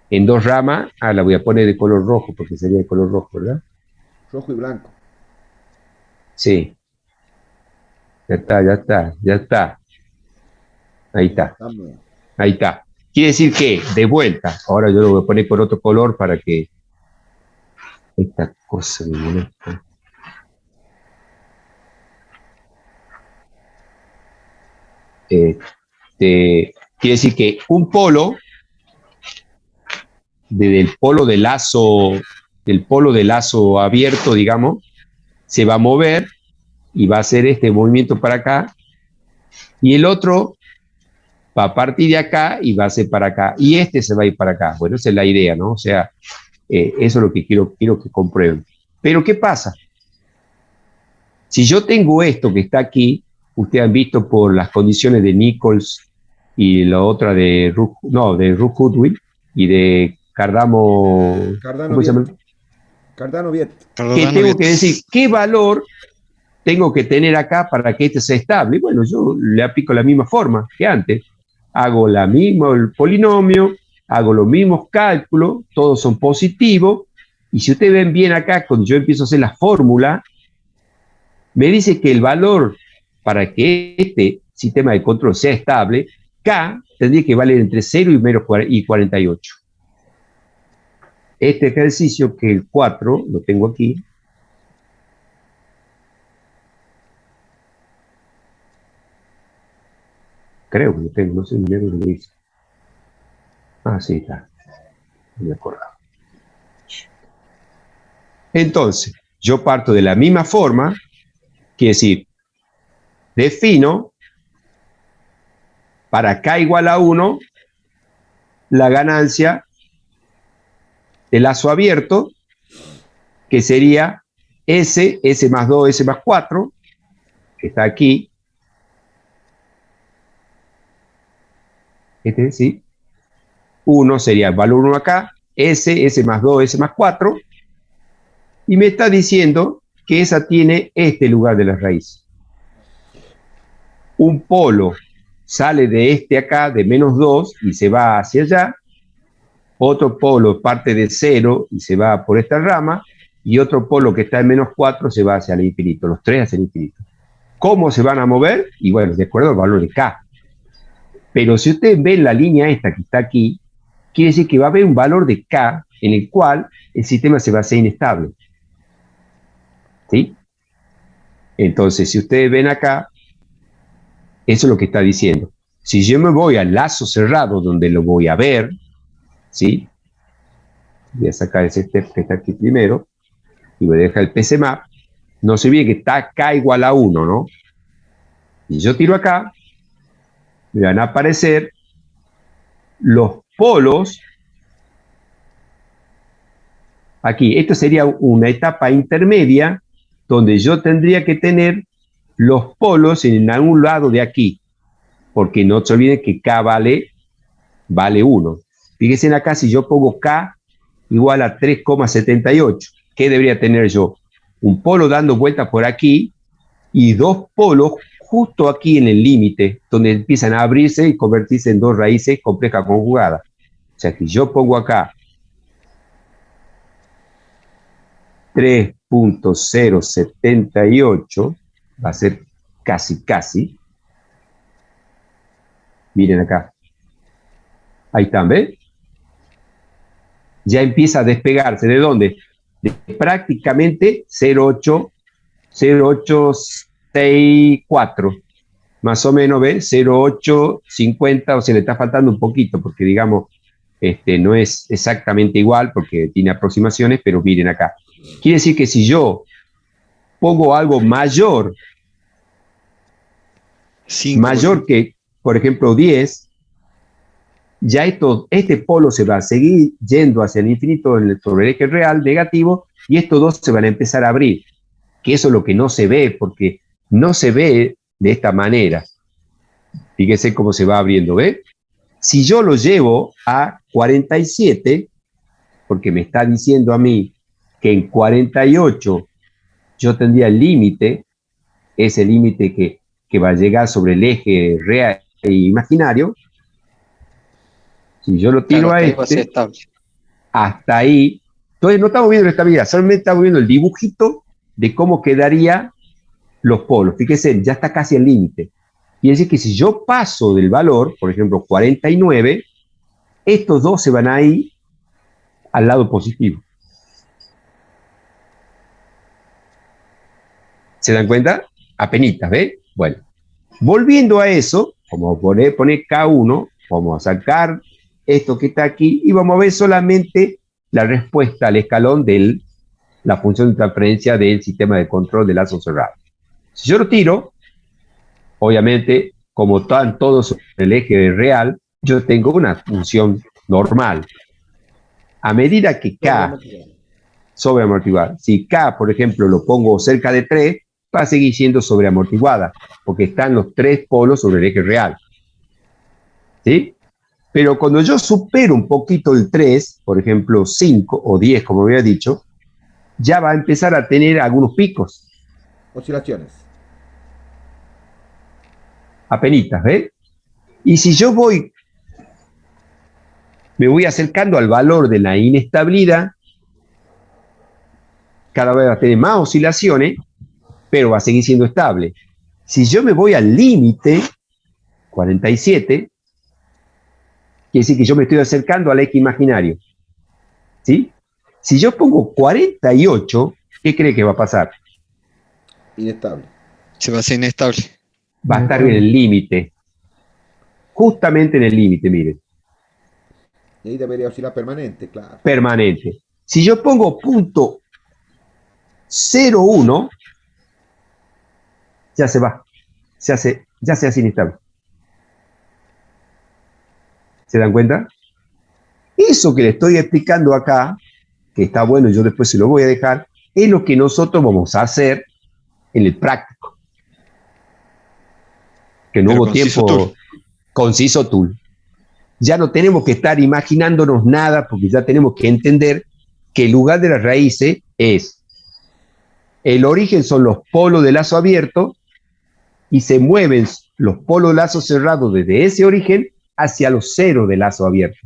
en dos ramas. La voy a poner de color rojo, porque sería de color rojo, ¿verdad? Rojo y blanco. Sí. Ya está, ya está, ya está. Ahí está. Ahí está. Quiere decir que, de vuelta, ahora yo lo voy a poner por otro color para que esta cosa me molesta. Quiere decir que un polo, del polo de lazo abierto, digamos, se va a mover y va a hacer este movimiento para acá, y el otro va a partir de acá y va a ser para acá, y este se va a ir para acá. Bueno, esa es la idea, ¿no? O sea, eso es lo que quiero que comprueben. Pero, ¿qué pasa? Si yo tengo esto que está aquí, ustedes han visto por las condiciones de Nichols y la otra de Routh-Goodwin y de Cardano, ¿cómo se llama? Cardano-Viet. Que tengo que decir, ¿qué valor tengo que tener acá para que este sea estable? Y bueno, yo le aplico la misma forma que antes. Hago el polinomio, hago los mismos cálculos, todos son positivos, y si ustedes ven bien acá, cuando yo empiezo a hacer la fórmula, me dice que el valor para que este sistema de control sea estable, K tendría que valer entre 0 y 48. Este ejercicio, que el 4, lo tengo aquí, creo que lo tengo, no sé ni lo que dice. Sí, está. No me acuerdo. Entonces, yo parto de la misma forma, quiere decir, defino para K igual a 1 la ganancia del lazo abierto, que sería S más 2, S más 4, que está aquí. Sí. 1 sería el valor 1 acá, S más 2, S más 4, y me está diciendo que esa tiene este lugar de la raíz. Un polo sale de este acá, de menos 2, y se va hacia allá. Otro polo parte de 0 y se va por esta rama, y otro polo que está en menos 4 se va hacia el infinito, los tres hacia el infinito. ¿Cómo se van a mover? Y bueno, de acuerdo al valor de K. Pero si ustedes ven la línea esta que está aquí, quiere decir que va a haber un valor de K en el cual el sistema se va a hacer inestable. ¿Sí? Entonces, si ustedes ven acá, eso es lo que está diciendo. Si yo me voy al lazo cerrado, donde lo voy a ver, ¿sí? Voy a sacar ese step que está aquí primero, y voy a dejar el PCMap. No se olvide que está K igual a 1, ¿no? Y yo tiro acá, me van a aparecer los polos. Aquí, esto sería una etapa intermedia donde yo tendría que tener los polos en algún lado de aquí, porque no se olviden que K vale 1. Fíjense acá, si yo pongo K igual a 3,78, ¿qué debería tener yo? Un polo dando vuelta por aquí y dos polos justo aquí en el límite, donde empiezan a abrirse y convertirse en dos raíces complejas conjugadas. O sea que yo pongo acá 3,078, va a ser casi. Miren acá. Ahí están, ¿ven? Ya empieza a despegarse. ¿De dónde? De prácticamente 0,864. Más o menos, ¿ven? 0,850, o sea, le está faltando un poquito, porque digamos, no es exactamente igual, porque tiene aproximaciones, pero miren acá. Quiere decir que si yo pongo algo mayor que, por ejemplo, 10, ya este polo se va a seguir yendo hacia el infinito sobre el eje real negativo, y estos dos se van a empezar a abrir, que eso es lo que no se ve, porque no se ve de esta manera. Fíjese cómo se va abriendo, ¿ve? Si yo lo llevo a 47, porque me está diciendo a mí que en 48 yo tendría el límite, ese límite que va a llegar sobre el eje real e imaginario. Si yo lo tiro a hasta ahí, entonces no estamos viendo la estabilidad, solamente estamos viendo el dibujito de cómo quedaría los polos. Fíjense, ya está casi al límite. Quiere decir que si yo paso del valor, por ejemplo, 49, estos dos se van a ir al lado positivo. ¿Se dan cuenta? Apenitas, ¿ves? Bueno, volviendo a eso, como poner K1, vamos a sacar esto que está aquí y vamos a ver solamente la respuesta al escalón de la función de transferencia del sistema de control de lazo cerrado. Si yo lo tiro, obviamente, como están todos en el eje real, yo tengo una función normal. A medida que K sobreamortiguada, si K, por ejemplo, lo pongo cerca de 3, va a seguir siendo sobreamortiguada, porque están los tres polos sobre el eje real. ¿Sí? Pero cuando yo supero un poquito el 3, por ejemplo 5 o 10, como había dicho, ya va a empezar a tener algunos picos. Oscilaciones. Apenitas, ¿ves? Y si yo me voy acercando al valor de la inestabilidad, cada vez va a tener más oscilaciones, pero va a seguir siendo estable. Si yo me voy al límite, 47, quiere decir que yo me estoy acercando al eje imaginario. ¿Sí? Si yo pongo 48, ¿qué cree que va a pasar? Inestable. Se va a hacer inestable. Va a estar en el límite. Justamente en el límite, miren. Y ahí debería oscilar permanente, claro. Permanente. Si yo pongo punto 0,1, ya se va. Ya se hace inestable. ¿Se dan cuenta? Eso que le estoy explicando acá, que está bueno, yo después se lo voy a dejar, es lo que nosotros vamos a hacer en el práctico. Que no hubo tiempo. Conciso tool. Ya no tenemos que estar imaginándonos nada, porque ya tenemos que entender que el lugar de las raíces es el origen, son los polos de lazo abierto, y se mueven los polos de lazo cerrado desde ese origen hacia los ceros de lazo abierto.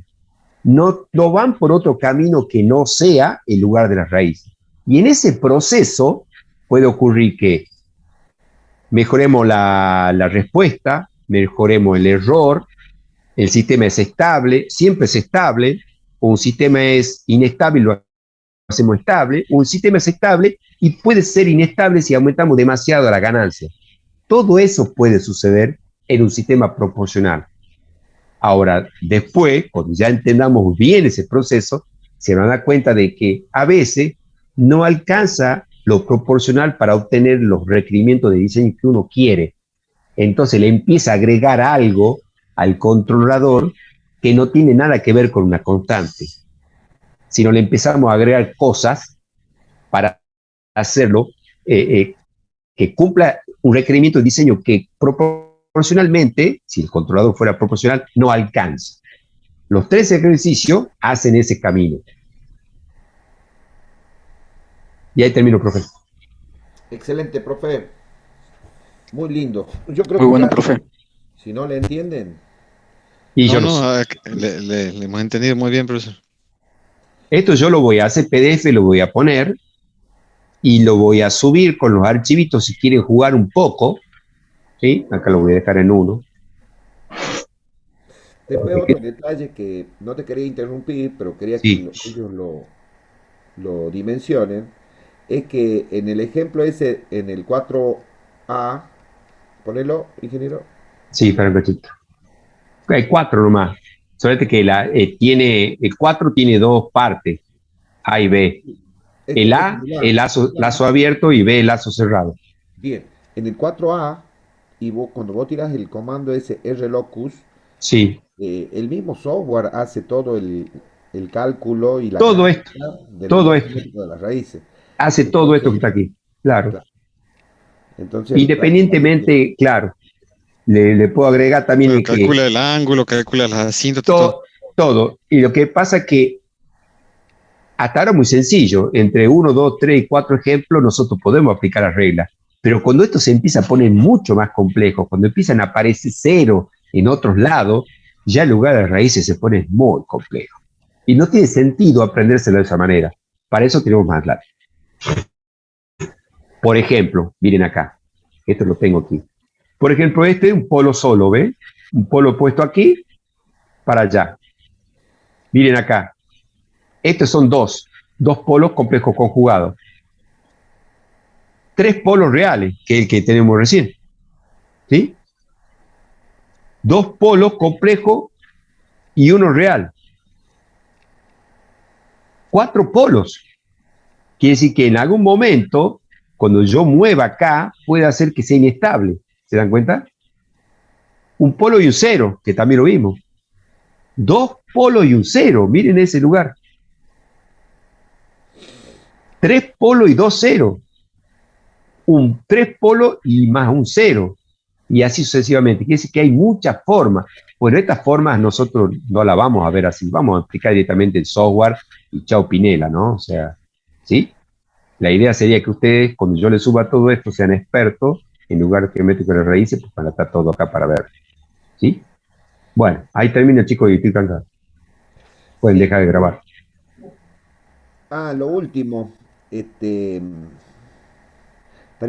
No van por otro camino que no sea el lugar de las raíces. Y en ese proceso puede ocurrir que mejoremos la respuesta, mejoremos el error, el sistema es estable, siempre es estable, un sistema es inestable y lo hacemos estable, un sistema es estable y puede ser inestable si aumentamos demasiado la ganancia. Todo eso puede suceder en un sistema proporcional. Ahora, después, cuando ya entendamos bien ese proceso, se van a dar cuenta de que a veces no alcanza lo proporcional para obtener los requerimientos de diseño que uno quiere. Entonces le empieza a agregar algo al controlador que no tiene nada que ver con una constante, sino le empezamos a agregar cosas para hacerlo que cumpla un requerimiento de diseño que proporcionalmente, si el controlador fuera proporcional, no alcanza. Los 3 ejercicios hacen ese camino. Y ahí termino, profe. Excelente, profe. Muy lindo. Yo creo Muy que bueno, ya, profe. si no le entienden, Y yo No, no sé. le hemos entendido muy bien, profesor. Esto yo lo voy a hacer PDF, lo voy a poner y lo voy a subir con los archivitos si quieren jugar un poco. ¿Sí? Acá lo voy a dejar en 1. después otro detalle que no te quería interrumpir, pero quería que Sí, ellos lo dimensionen, es que en el ejemplo ese, en el 4A, ponelo, ingeniero. sí, para un cachito. Hay 4 nomás. Solamente que el 4 tiene 2 partes, A y B. Este El no es A, el similar. lazo abierto y B, el lazo cerrado. Bien, en el 4A, y vos, cuando vos tiras el comando ese rlocus, Sí, el mismo software hace todo el cálculo y la todo esto, gráfica del todo lugar esto. geométrico de las raíces. Hace todo esto que Entonces, está aquí. Claro. claro, entonces prácticamente Independientemente, claro, le puedo agregar también Claro, el que calcula el ángulo, calcula las asíntotas, todo. todo. Y lo que pasa es que hasta ahora es muy sencillo. Entre 1, 2, 3 y 4 ejemplos nosotros podemos aplicar las reglas. Pero cuando esto se empieza a poner mucho más complejo, cuando empiezan a aparecer cero en otros lados, ya el lugar de las raíces se pone muy complejo. Y no tiene sentido aprendérselo de esa manera. Para eso tenemos MATLAB. Por ejemplo, miren acá. Esto lo tengo aquí. Por ejemplo, este es un polo solo, ¿ve? Un polo puesto aquí para allá. Miren acá. Estos son dos polos complejos conjugados. 3 polos reales, que es el que tenemos recién. ¿Sí? 2 polos complejos y uno real. 4 polos. Quiere decir que en algún momento, cuando yo mueva acá, puede hacer que sea inestable. ¿Se dan cuenta? Un polo y un cero, que también lo vimos. 2 polos y un cero, miren ese lugar. 3 polos y 2 ceros. Un 3 polos y más un cero. Y así sucesivamente. Quiere decir que hay muchas formas. Bueno, estas formas nosotros no las vamos a ver así. Vamos a aplicar directamente el software y chao Pinela, ¿no? O sea, ¿sí? La idea sería que ustedes, cuando yo les suba todo esto, sean expertos en lugar geométrico de las raíces, pues van a estar todo acá para ver. ¿Sí? Bueno, ahí termina, chicos, y estoy cansado. Pueden sí. dejar de grabar. Lo último, estaría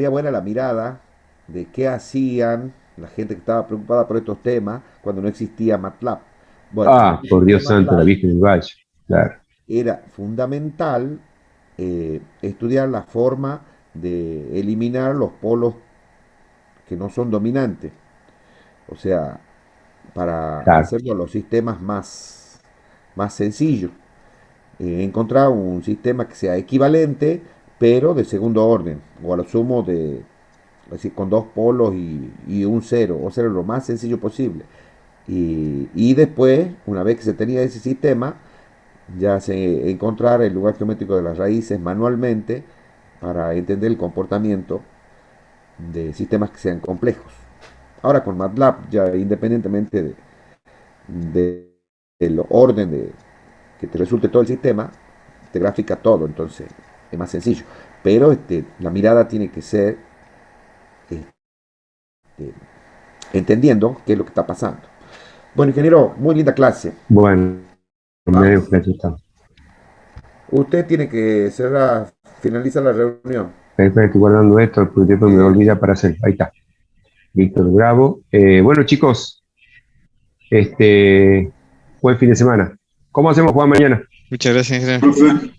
buena la mirada de qué hacían la gente que estaba preocupada por estos temas cuando no existía MATLAB. Bueno, cuando Ah, no por existía Dios santo, la MATLAB, vista del valle. Claro. era fundamental estudiar la forma de eliminar los polos que no son dominantes. O sea, para Claro. hacerlo los sistemas más sencillos. Encontrar un sistema que sea equivalente, pero de segundo orden, o a lo sumo de, es decir, con 2 polos y un cero, o sea, lo más sencillo posible. Y después, una vez que se tenía ese sistema, ya se encontrar el lugar geométrico de las raíces manualmente para entender el comportamiento de sistemas que sean complejos. Ahora con MATLAB, ya independientemente de- del orden que te resulte todo el sistema, te grafica todo, entonces es más sencillo. Pero la mirada tiene que ser este, entendiendo qué es lo que está pasando. Bueno, ingeniero, muy linda clase. Bueno, me ¿Ah? dejo que aquí está. Usted tiene que cerrar, finalizar la reunión. Espera, estoy guardando esto, porque después me Eh, olvida para hacer. Ahí está. Listo, lo grabo. Bueno, chicos, buen fin de semana. ¿Cómo hacemos, Juan, mañana? Muchas gracias, ingeniero. Profe,